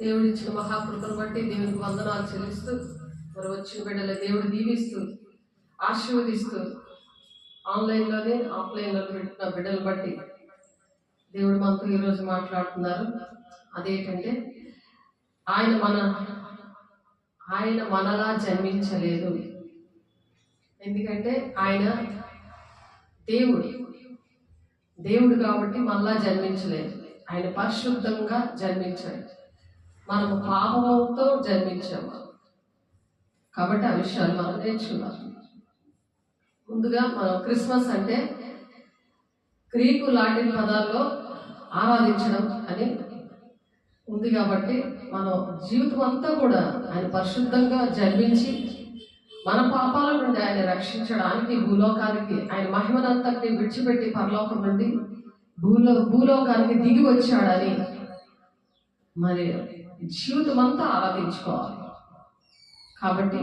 దేవుడు ఇచ్చిన మహాకృపను బట్టి దేవునికి వందనాలు చెల్లిస్తూ మరి వచ్చిన బిడ్డల దేవుడు దీవిస్తూ ఆశీర్వదిస్తూ ఆన్లైన్లోనే ఆఫ్లైన్లో పెట్టిన బిడ్డలు బట్టి దేవుడు మనతో ఈరోజు మాట్లాడుతున్నారు. అదేంటంటే ఆయన మనలా జన్మించలేదు. ఎందుకంటే ఆయన దేవుడు కాబట్టి మళ్ళా జన్మించలేదు. ఆయన పరిశుద్ధంగా జన్మించాడు. మనము పాపంతో జన్మించాము కాబట్టి ఆ విషయాలు మనం నేర్చుకున్నాం. ముందుగా మనం క్రిస్మస్ అంటే గ్రీకు లాటిన్ పదాల్లో ఆరాధించడం అని ఉంది కాబట్టి మనం జీవితం అంతా కూడా ఆయన పరిశుద్ధంగా జన్మించి మన పాపాల నుండి ఆయన రక్షించడానికి భూలోకానికి ఆయన మహిమనంతటిని విడిచిపెట్టి పరలోకం నుండి భూలోకానికి దిగి వచ్చాడని మరి జీవితం అంతా ఆరాధించుకోవాలి. కాబట్టి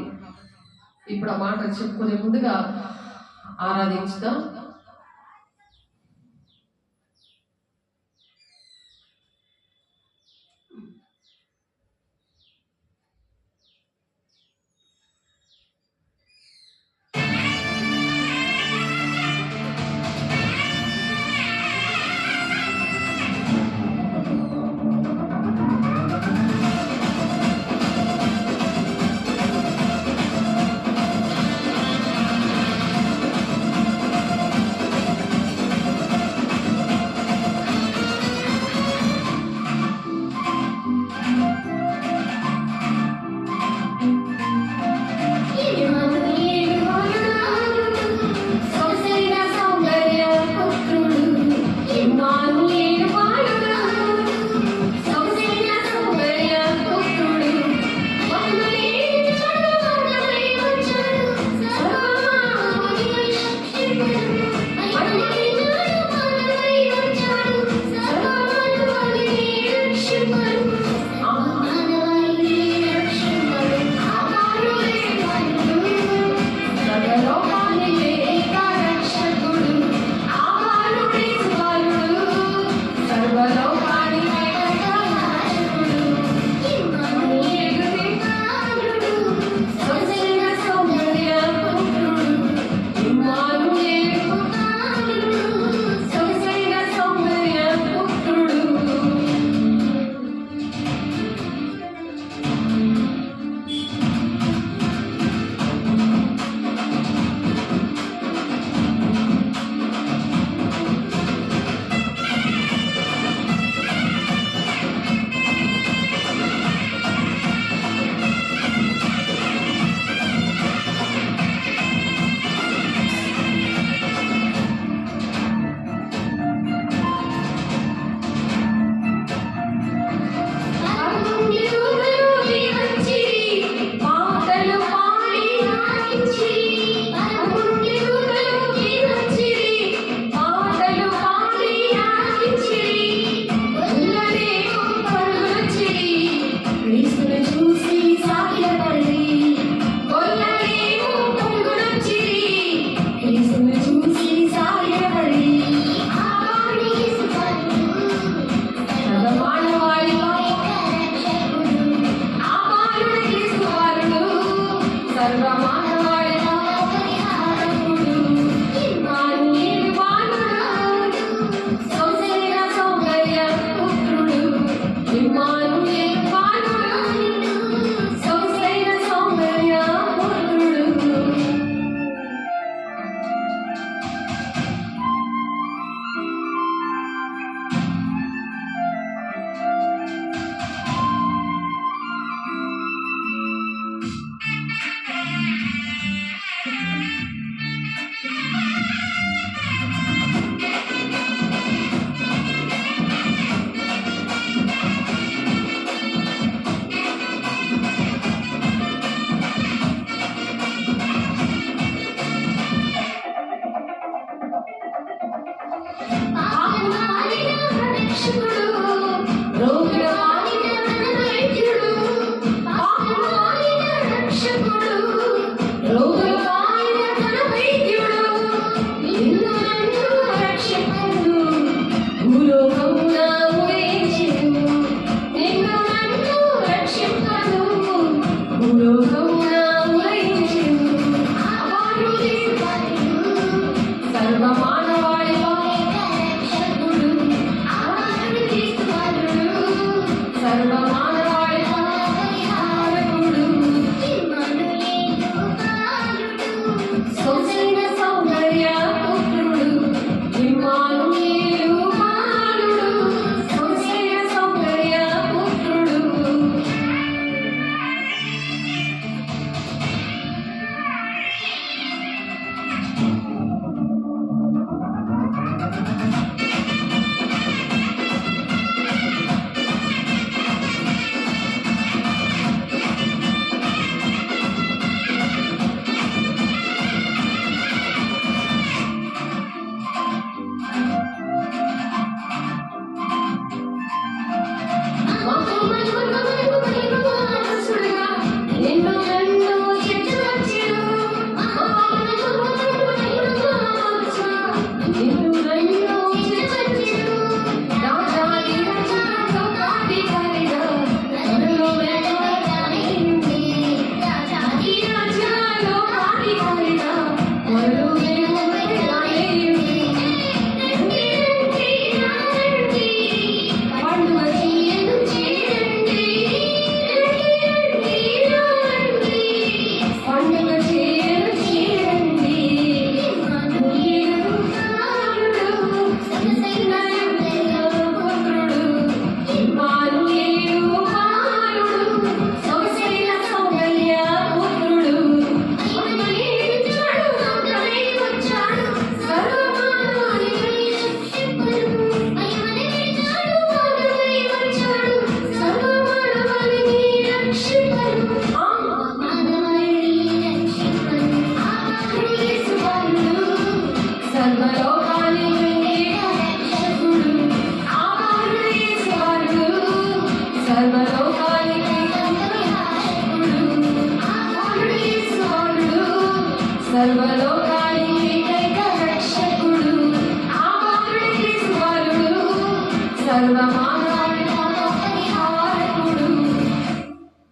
ఇప్పుడు ఆ మాట చెప్పుకునే ముందుగా ఆరాధించుదాం.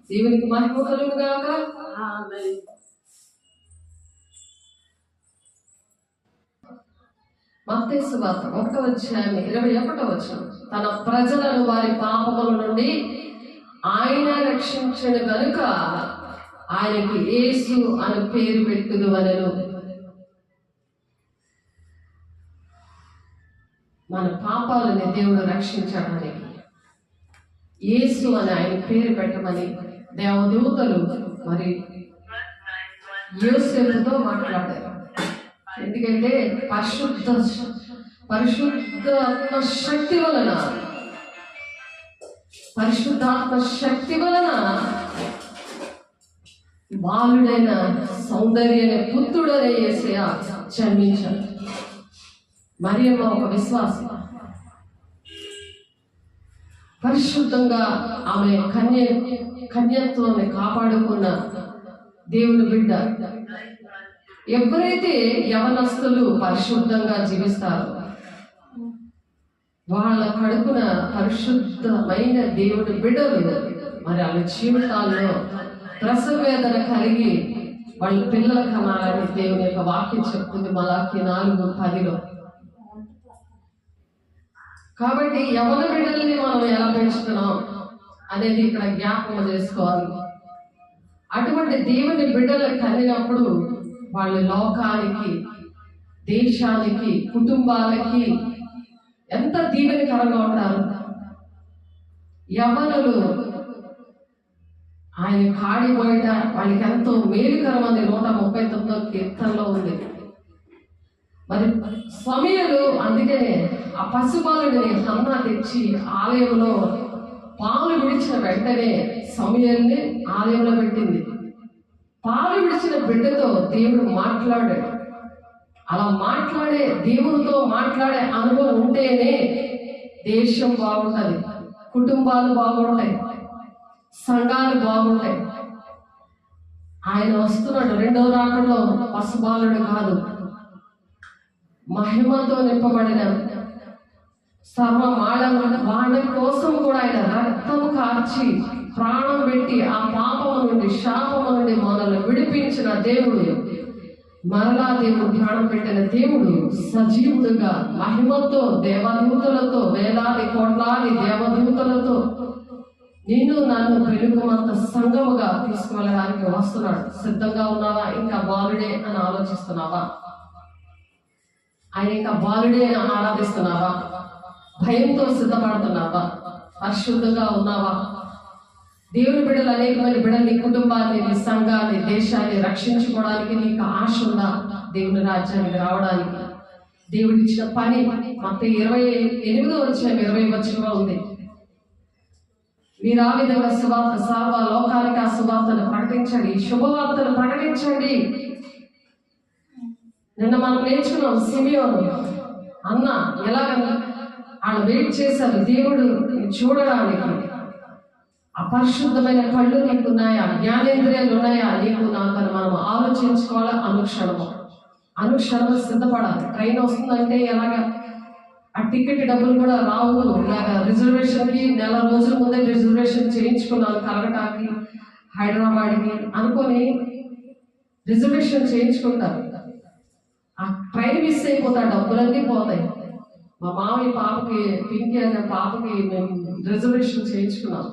దేవునికి మహిమ కలుగును గాక. మత్తయి సువార్త 1:21 తన ప్రజలను వారి పాపముల నుండి ఆయన రక్షించను గనుక ఆయనకి యేసు అని పేరు పెట్టుదు వలెను. మన పాపాలని దేవుడు రక్షించడానికి యేసు అని ఆయన పేరు పెట్టమని దేవదూతలు మరి యోసేపుతో మాట్లాడారు. ఎందుకంటే పరిశుద్ధాత్మ శక్తి వలన బాలుడైన సౌందర్యైన పుత్రుడనే యేసయ్య జన్మించాడు. మరియమ్మ ఒక విశ్వాసం, పరిశుద్ధంగా ఆమె కన్యత్వాన్ని కాపాడుకున్న దేవుని బిడ్డ. ఎవరైతే యవనస్తులు పరిశుద్ధంగా జీవిస్తారో వాళ్ళ కడుపున పరిశుద్ధమైన దేవుని బిడ్డలు మరి వాళ్ళ జీవితాల్లో ప్రసవ వేదన కలిగి వాళ్ళ పిల్లల కనాలని దేవుని యొక్క వాక్యం చెప్తుంది మలాకి 4:10. కాబట్టి యవన బిడ్డల్ని మనం ఎలా పెంచుతున్నాం అనేది ఇక్కడ జ్ఞాపకం చేసుకోవాలి. అటువంటి దేవుని బిడ్డలు కలిగినప్పుడు వాళ్ళు లోకానికి, దేశానికి, కుటుంబాలకి ఎంత దీవెనకరంగా ఉంటారు. యవ్వనులు ఆయన కాడి బయట వాళ్ళకి ఎంతో మేలుకరం అని 139వ కీర్తనలో ఉంది. మరి సమయలు అందుకనే ఆ పసిబాలుడిని హన్నా తెచ్చి ఆలయంలో పాలు విడిచిన వెంటనే సమయల్ని ఆలయంలో పెట్టింది. పాలు విడిచిన బిడ్డతో దేవుడు మాట్లాడాడు. అలా మాట్లాడే దేవునితో మాట్లాడే అనుభవం ఉంటేనే దేశం బాగుంటుంది, కుటుంబాలు బాగుంటాయి, సంఘాలు బాగుంటాయి. ఆయన వస్తున్నాడు. రెండవ రాకడలో పసిబాలుడు కాదు, మహిమతో నింపబడిన సర్వ వాళ్ళ కోసం కూడా ఆయన రక్తము కార్చి ప్రాణం పెట్టి ఆ పాపము నుండి, శాపము నుండి మనల్ని విడిపించిన దేవుడు, మరలా దేవుడు ప్రాణం పెట్టిన దేవుడు సజీవుడుగా మహిమతో దేవదూతలతో, వేలాది కోట్లాది దేవదూతలతో నిన్ను నన్ను పెరుగుమంత సంఘముగా తీసుకువెళ్ళడానికి వస్తున్నాడు. సిద్ధంగా ఉన్నావా? ఇంకా బాలుడే అని ఆలోచిస్తున్నావా? ఆయన ఇంకా బాలుడే అని ఆరాధిస్తున్నావా? భయంతో సిద్ధపడుతున్నావా? పరిశుద్ధంగా ఉన్నావా? దేవుని బిడ్డలు అనేక మంది బిడ్డలు నీ కుటుంబాన్ని, నీ సంఘాన్ని, దేశాన్ని రక్షించుకోవడానికి నీకు ఆశ ఉందా? దేవుని రాజ్యానికి రావడానికి దేవుడు ఇచ్చిన పని మత్తయి 28:20 ఉంది. మీరు ఆ విధంగా సువార్త సర్వ లోకానికి ఆ సువార్తను ప్రకటించండి, శుభవార్తను ప్రకటించండి. నిన్న మనం నేర్చుకున్నాం సిమియోను అన్న ఎలాగ వాళ్ళు వెయిట్ చేశారు దేవుడు చూడడానికి. అపరిశుద్ధమైన కళ్ళు నీకున్నాయా? జ్ఞానేంద్రియాలు ఉన్నాయా నీకు నాకు అని మనం ఆలోచించుకోవాలి. అనుక్షణము సిద్ధపడాలి. ట్రైన్ వస్తుందంటే ఎలాగ ఆ టికెట్ డబ్బులు కూడా రావు. ఇలాగ రిజర్వేషన్కి నెల రోజుల ముందే రిజర్వేషన్ చేయించుకున్నాను, కలకటాకి, హైదరాబాద్కి అనుకొని రిజర్వేషన్ చేయించుకుంటారు. ఆ ట్రైన్ మిస్ అయిపోతే ఆ డబ్బులన్నీ పోతాయి. మా మామయ్య పాపకి, పింకీ అనే పాపకి మేము రిజర్వేషన్ చేయించుకున్నాం.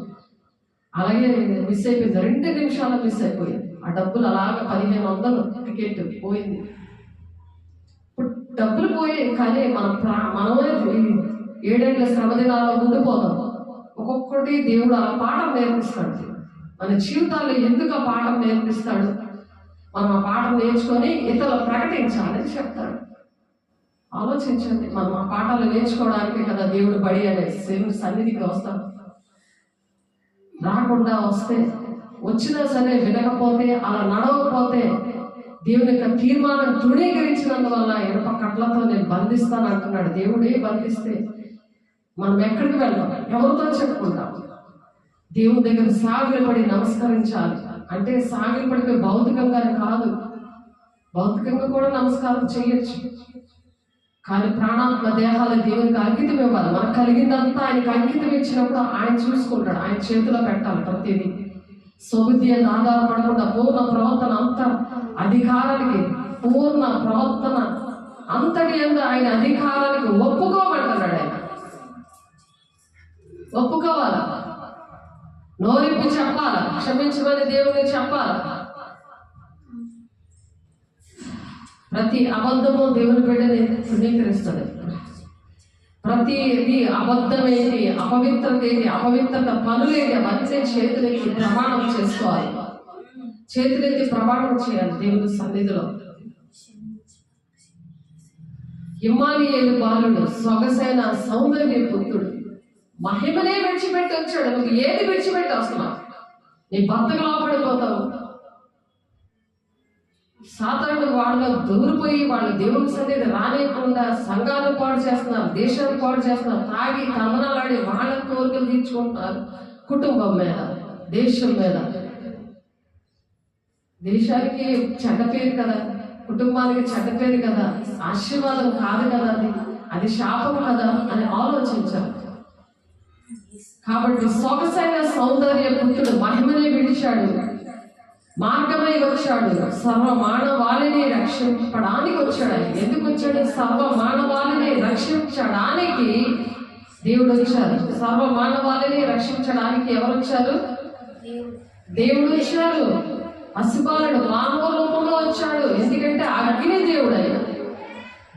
అలాగే మిస్ అయిపోయింది. 2 నిమిషాలు మిస్ అయిపోయింది. ఆ డబ్బులు అలాగ 1500 టికెట్ పోయింది. ఇప్పుడు డబ్బులు పోయి కానీ మనమే 7 ఏళ్ల శ్రమ దినాల్లో ఉండిపోతాం. ఒక్కొక్కటి దేవుడు ఆ పాఠం నేర్పిస్తాడు. మన జీవితాల్లో ఎందుకు ఆ పాఠం నేర్పిస్తాడు? మనం ఆ పాఠం నేర్చుకొని ఇతరులు ప్రకటించాలని చెప్తాడు. ఆలోచించండి. మనం ఆ పాఠాలు నేర్చుకోవడానికి కదా దేవుడు బడి అనే దేవుని సన్నిధికి వస్తాం. రాకుండా వస్తే, వచ్చినా సరే వినకపోతే, అలా నడవకపోతే దేవుని యొక్క తీర్మానం తృణీకరించినందువల్ల ఇనుప కట్లతో నేను బంధిస్తాను అంటున్నాడు. దేవుడే బంధిస్తే మనం ఎక్కడికి వెళ్దాం? ఎవరితో చెప్పుకుంటాం? దేవుని దగ్గర సాగిలపడి నమస్కరించాలి. అంటే సాగిలపడిపోయి భౌతికంగానే కాదు, భౌతికంగా కూడా నమస్కారం చేయొచ్చు. కానీ ప్రాణాత్మ దేహాల దేవునికి అంకితం ఇవ్వాలి. మనకు కలిగిందంతా ఆయనకి అంకితం ఇచ్చినప్పుడు ఆయన చూసుకుంటాడు. ఆయన చేతిలో పెట్టాలి ప్రతిదీ. సొబుద్ధి అని ఆధారపడకుండా పూర్ణ ప్రవర్తన అంతా అధికారానికి, పూర్ణ ప్రవర్తన అంతటి అందు ఆయన అధికారానికి ఒప్పుకోమంటున్నాడు. ఆయన ఒప్పుకోవాలి, నోరిప్పి చెప్పాలి, క్షమించమని దేవునికి చెప్పాలి. ప్రతి అబద్ధము దేవుని బిడ్డని ధృవీకరిస్తుంది. ప్రతిది అబద్ధమేది, అపవిత్రత ఏది, అపవిత్రత పనులేది, అవన్నీ చేతులెత్తి ప్రమాణం చేసుకోవాలి. చేతులెత్తి ప్రమాణం చేయాలి దేవుని సన్నిధిలో. ఇమ్మానుయేలు బాలుడు, సొగసైన సౌందర్య పుత్రుడు, మహిమనే విడిచిపెట్టి వచ్చాడు. నువ్వు ఏది విడిచిపెట్టి వస్తున్నావు? నీ భర్తకు లోపడిపోతావు. సాధారణ వాళ్ళ దూరిపోయి వాళ్ళు దేవుని సన్నిధి రానియకుండా సంఘాలు పాడు చేస్తున్నారు, దేశాన్ని పాడు చేస్తున్నారు, తాగి తందనాలాడి వాళ్ళ కోరికలు తీర్చుకుంటున్నారు. కుటుంబం మీద, దేశం మీద. దేశానికి చెడ్డ పేరు కదా, కుటుంబానికి చెడ్డ పేరు కదా, ఆశీర్వాదం కాదు కదా, అది శాపం కదా అని ఆలోచించారు. కాబట్టి సొగసైన సౌందర్య పుత్రుడు మహిమనే విడిచాడు, మార్గమై వచ్చాడు, సర్వ మానవాళిని రక్షించడానికి వచ్చాడు. ఎందుకు వచ్చాడు? సర్వ మానవాళిని రక్షించడానికి దేవుడు వచ్చారు. సర్వ మానవాళిని రక్షించడానికి ఎవరు వచ్చారు? దేవుడు వచ్చారు. పసిబాలుడు మానవ రూపంలో వచ్చాడు. ఎందుకంటే అగ్ని దేవుడు, ఆయన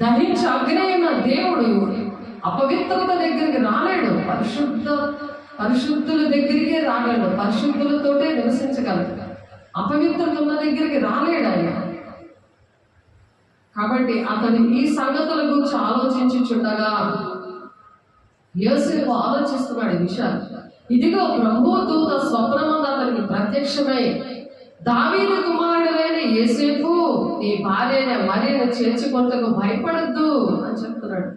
దహించి అగ్ని అయిన దేవుడు అపవిత్రత దగ్గరికి రాలేడు, పరిశుద్ధుల దగ్గరికే రాలేడు, పరిశుద్ధులతోటే నివసించగలడు. అపవిత్రత ఉన్న దగ్గరికి రాలేడు ఆయన. కాబట్టి అతను ఈ సంగతుల గురించి ఆలోచించుచుండగా యోసేపు ఆలోచిస్తున్నాడు ఈ విషయాలు. ఇదిగో ప్రభువు దూత స్వప్నమందు అతనికి ప్రత్యక్షమై, దావీదు కుమారుడైన యోసేపు, నీ భార్యైన మరియను చేర్చుకొనుటకు భయపడద్దు అని చెప్తున్నాడు.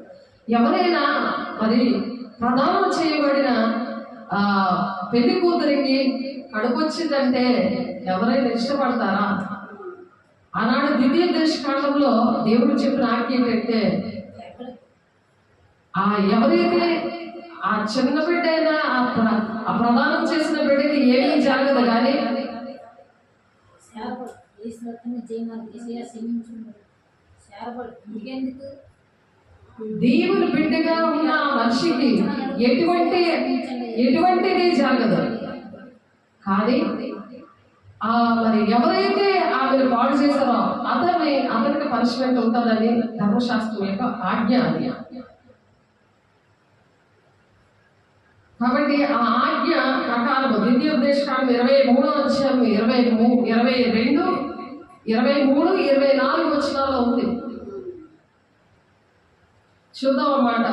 ఎవరైనా మరి ప్రదానం చేయబడిన పెళ్లి కూతురికి కడుపు వచ్చిందంటే ఎవరైనా ఇష్టపడతారా? ఆనాడు ద్వితీయ దేశకాండంలో దేవుడు చెప్పిన ఆజ్ఞ ఏంటంటే, ఎవరైతే ఆ చిన్న బిడ్డ అయినా ఆ ప్రదానం చేసిన బిడ్డకి ఏమీ జరగదు, కానీ దేవుని బిడ్డగా ఉన్న మనిషికి ఎటువంటిది జరగదు. కానీ మరి ఎవరైతే ఆమెను పాడు చేశారో అతనికి పనిష్మెంట్ ఉంటుందని ధర్మశాస్త్రం యొక్క ఆజ్ఞ అది. కాబట్టి ఆ ఆజ్ఞ ప్రకారం ద్వితీయోపదేశకాండం 23వ అధ్యాయం 22, 23, 24 వచనాల్లో ఉంది. చూద్దాం అన్నమాట.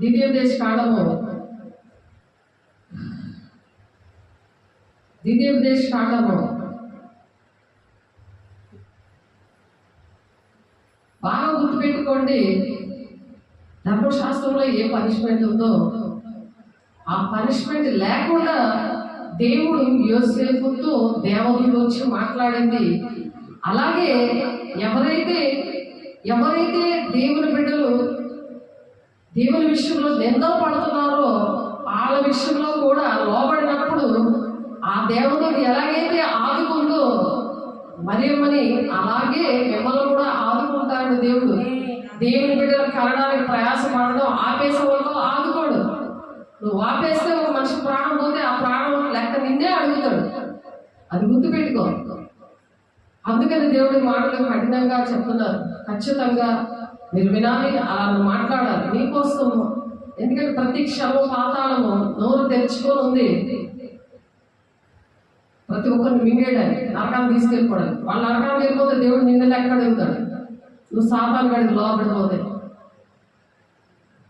ద్వితీయోపదేశకాండము 22 బాగా గుర్తుపెట్టుకోండి. ధర్మశాస్త్రంలో ఏ పనిష్మెంట్ ఉందో ఆ పనిష్మెంట్ లేకుండా దేవుడు యోసేపుతో దేవదూత వచ్చి మాట్లాడింది. అలాగే ఎవరైతే దేవుని బిడ్డలు దేవుని విషయంలో నిందలు పడుతున్నారో వాళ్ళ విషయంలో కూడా లోబడినప్పుడు ఆ దేవదూత ఎలాగైతే ఆదుకుందో మరియమ్మని, అలాగే మిమ్మల్ని కూడా ఆదుకుంటాడు దేవుడు. దేవుని బిడ్డలు కలడానికి ప్రయాసపడడం ఆపేసే వాళ్ళు ఆదుకోడు. నువ్వు ఆపేస్తే ఒక మనిషి ప్రాణం పోతే ఆ ప్రాణం లెక్క నిన్నే అడుగుతాడు. అది గుర్తుపెట్టుకో. అందుకని దేవుడి మాటలు కఠినంగా చెప్తున్నారు. ఖచ్చితంగా మీరు వినాలి, అలా మాట్లాడాలి నీకోసం. ఎందుకంటే ప్రతి క్షణం పాతాళము నోరు తెరుచుకొని ఉంది. ప్రతి ఒక్కరిని మింగేయడానికి, నరకాన్ని తీసుకెళ్ళిపోవడానికి. వాళ్ళు నరకాన్ని వెళ్ళిపోతే దేవుడు నిన్ను లెక్క అడుగుతాడు. నువ్వు సాతాను గడికి లోపడిపోతే.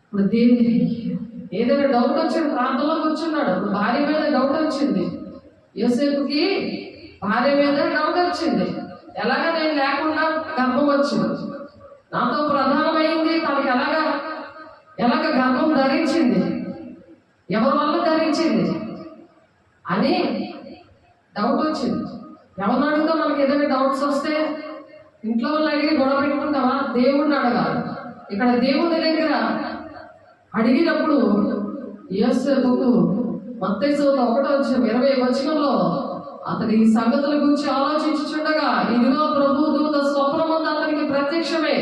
ఇప్పుడు దేవుడి ఏదైనా డౌట్ వచ్చింది, ప్రాంతంలో కూర్చున్నాడు. భార్య మీద డౌట్ వచ్చింది. యోసేపుకి భార్య మీద డౌట్ వచ్చింది. ఎలాగ నేను లేకుండా గర్భం వచ్చింది, నాతో ప్రధానమైంది, తనకి ఎలాగ గర్భం ధరించింది, ఎవరి వల్ల ధరించింది అని డౌట్ వచ్చింది. ఎవరిని అడుగుతా? మనకి ఏదైనా డౌట్స్ వస్తే ఇంట్లో వాళ్ళు అడిగి గొడవ పెట్టుకుంటావా? దేవుడిని అడగాలి. ఇక్కడ దేవుని దగ్గర అడిగినప్పుడు యోసేపుకు మత్తయి సువార్త 1:20 అతడు ఈ సంగతుల గురించి ఆలోచించుచుండగా ఇదిగో ప్రభు దూత స్వప్నమందు అతనికి ప్రత్యక్షమై,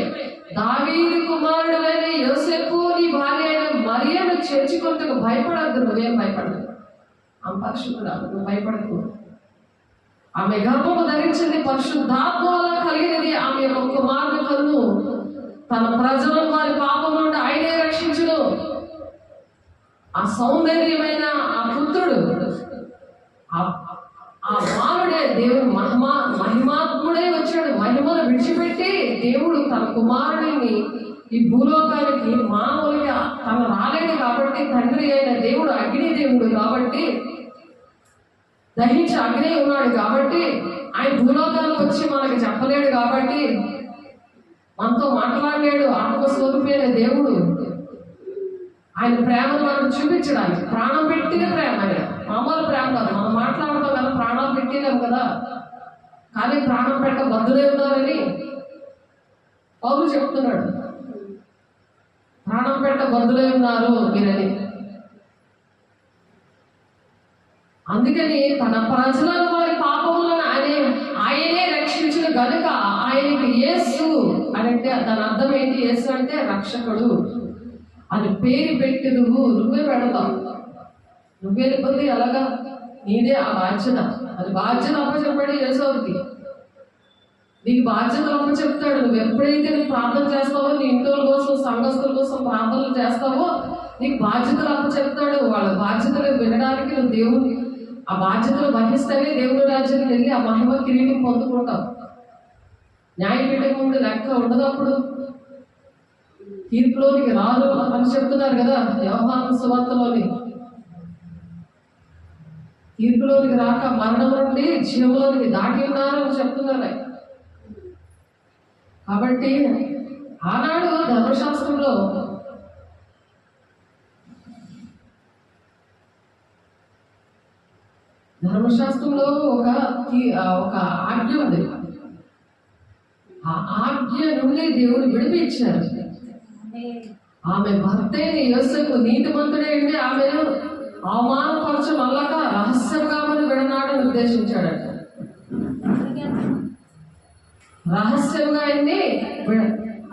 దావీదు కుమారుడైన యోసేపు, నీ భార్య అయిన మరియను చేర్చుకొనుటకు భయపడద్దు. నువ్వేం భయపడదు, ఆమె పరిశుద్ధురాలు, నువ్వు భయపడకు. ఆమె గర్భము ధరించింది, పరిశుద్ధాత్మ వల్ల కలిగినది. ఆమె యొక్క కుమారుని కన్ను తన ప్రజలను వారి పాపం నుండి ఆయనే రక్షించును. ఆ సౌందర్యమైన ఆ పుత్రుడు, ఆ బాలుడే దేవుడు మహిమాత్ముడే వచ్చాడు. మహిమను విడిచిపెట్టి దేవుడు తన కుమారుడిని ఈ భూలోకానికి మామూలుగా తను రాలేడు కాబట్టి, తండ్రి అయిన దేవుడు అగ్ని దేవుడు కాబట్టి, దహించి అగ్ని ఉన్నాడు కాబట్టి, ఆయన భూలోకానికి వచ్చి మనకి చెప్పలేడు కాబట్టి, మనతో మాట్లాడలేడు. ఆత్మస్వరూపి అయిన దేవుడు ఆయన ప్రేమను మనకు చూపించడానికి ప్రాణం పెట్టిన ప్రేమ. ఆయన మామూలు ప్రేమ కాదు. మనం మాట్లాడతాం కదా, ప్రాణాలు పెట్టినాం కదా, కానీ ప్రాణం పెట్ట బద్దులే ఉన్నారని పౌలు చెప్తున్నాడు. ప్రాణం పెట్ట బద్దులే ఉన్నారు మీరని. అందుకని తన ప్రజలను వారి పాపములను ఆయనే రక్షించిన గనుక ఆయనకి యేసు అని అంటే దాని అర్థం ఏంటి? యేసు అంటే రక్షకుడు అని పేరు పెట్టి నువ్వే పెడతావు. నువ్వే లేకపోతే అలాగా నీదే ఆ బాధ్యత. అది బాధ్యత అప్పచెప్పాడు యేసుకి. నీకు బాధ్యతలు అప్పచెప్తాడు. నువ్వు ఎప్పుడైతే నువ్వు ప్రార్థన చేస్తావో, నీ ఇంట్లో కోసం సంఘస్థుల కోసం ప్రార్థనలు చేస్తావో, నీకు బాధ్యతలు అప్పచెప్తాడు. వాళ్ళ బాధ్యతలు వినడానికి నువ్వు దేవుని ఆ బాధ్యతలు వహిస్తేనే దేవుని రాజ్యానికి వెళ్ళి ఆ మహిమ కిరీటం పొందుకుంటావు. న్యాయపీఠం ముందు లెక్క ఉండదప్పుడు, తీర్పులోనికి రారు అని చెప్తున్నారు కదా యోహాను సువార్తలోని. తీర్పులోనికి రాక మరణం నుండి జీవంలోనికి దాటి ఉన్నారు అని చెప్తున్నారు. కాబట్టి ఆనాడు ధర్మశాస్త్రంలో ఒక ఆజ్ఞ ఉంది. ఆ ఆజ్ఞ నుండి దేవుడు విడిపించారు. ఆమె భర్త యోసేపు నీతిమంతుడే ఉండి ఆమెను అవమానపరచమల్లక రహస్యంగా విడనాడని ఉద్దేశించాడట. రహస్యంగా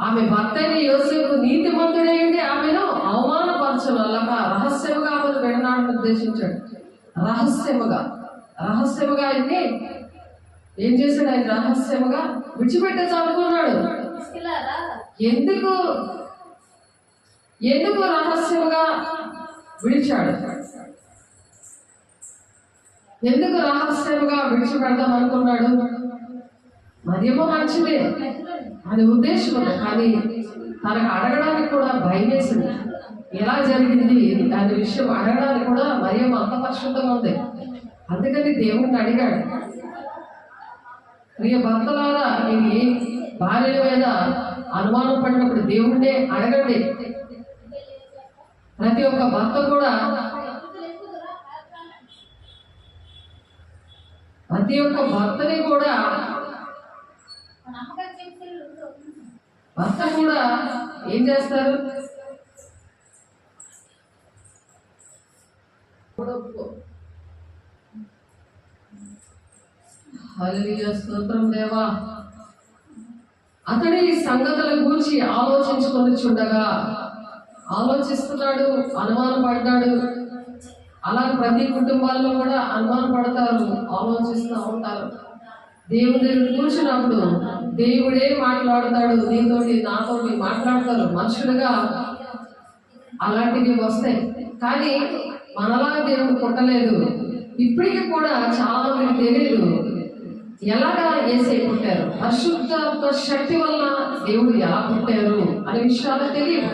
ఆమె భర్త యోసేపు నీతిమంతుడే ఉండి ఆమెను అవమానపరచమల్లక రహస్యంగా విడనాడని ఉద్దేశించాడు. రహస్యముగా ఆయన్ని ఏం చేశాడు? ఆయన రహస్యముగా విడిచిపెట్టేసి అనుకున్నాడు. ఎందుకు రహస్యముగా విడిచాడు? ఎందుకు రహస్యముగా విడిచిపెడదాం అనుకున్నాడు? మరేమో మంచిదే అని ఉద్దేశం ఉంది, కానీ తనకు అడగడానికి కూడా భయం వేసింది. ఎలా జరిగింది అనే విషయం అడగడానికి కూడా మరేమో అంత పరిశుద్ధంగా ఉంది. అందుకని దేవుణ్ణి అడిగాడు. ప్రియ భర్తలారా, మీరు ఏ భార్య మీద అనుమానం పడినప్పుడు దేవుణ్ణే అడగండి. ప్రతి ఒక్క భర్త కూడా ప్రతి ఒక్క భర్తని కూడా భర్త కూడా ఏం చేస్తారు? హల్లెలూయా, స్తోత్రం దేవా. అతడు ఈ సంగతుల గురించి ఆలోచిస్తున్నాడు, అనుమానపడ్డాడు. అలా ప్రతి కుటుంబాల్లో కూడా అనుమానపడతారు, ఆలోచిస్తూ ఉంటారు. దేవుని కూర్చున్నప్పుడు దేవుడే మాట్లాడతాడు. నీతోటి నాతోటి మాట్లాడతారు. మనుషులుగా అలాంటివి వస్తాయి, కానీ మనలా దేవుడు పుట్టలేదు. ఇప్పటికీ కూడా చాలా మంది తెలియదు ఎలాగా యేసే పుట్టారు, పరిశుద్ధాత్మ శక్తి వల్ల దేవుడు ఎలా పుట్టారు అనే విషయాలు తెలియదు.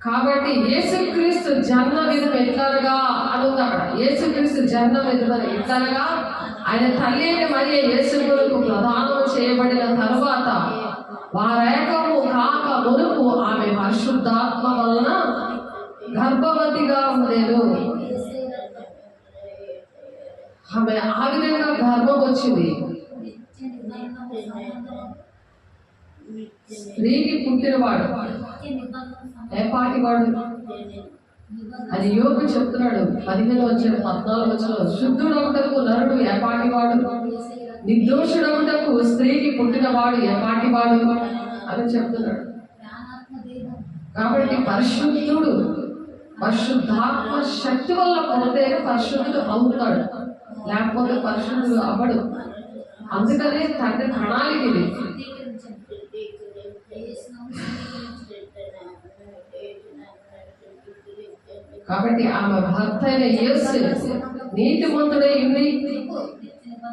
కాబట్టి యేసుక్రీస్తు జన్మ విధం ఎట్లనగా అనుంది అక్కడ. యేసుక్రీస్తు జన్మ విధం ఎట్లనగా ఆయన తల్లి అయిన మరియ యేసుకు ప్రదానం చేయబడిన తరువాత వారేకము కాక మునుపు ఆమె పరిశుద్ధాత్మ వలన గర్భవతిగా ఉండేను. ఆమె ఆ విధంగా గర్భం వచ్చింది. స్త్రీకి పుట్టినవాడు ఏ పాటి వాడు అని యోగు చెప్తున్నాడు. 15-14 శుద్ధుడవుటకు నరుడు ఏ పాటి వాడు, నిర్దోషుడవుటకు స్త్రీకి పుట్టినవాడు ఏ పాటి వాడు అని చెప్తున్నాడు. కాబట్టి పరిశుద్ధుడు పరిశుద్ధాత్మ శక్తి వల్ల పుడితే పరిశుద్ధుడు అవుతాడు, లేకపోతే పరిశుద్ధుడు అవ్వడు. అందుకనే తండ్రి ప్రణాళిక ఇది. కాబట్టి ఆమె భర్త అయిన యేసు నీతిమంతుడై ఉండి,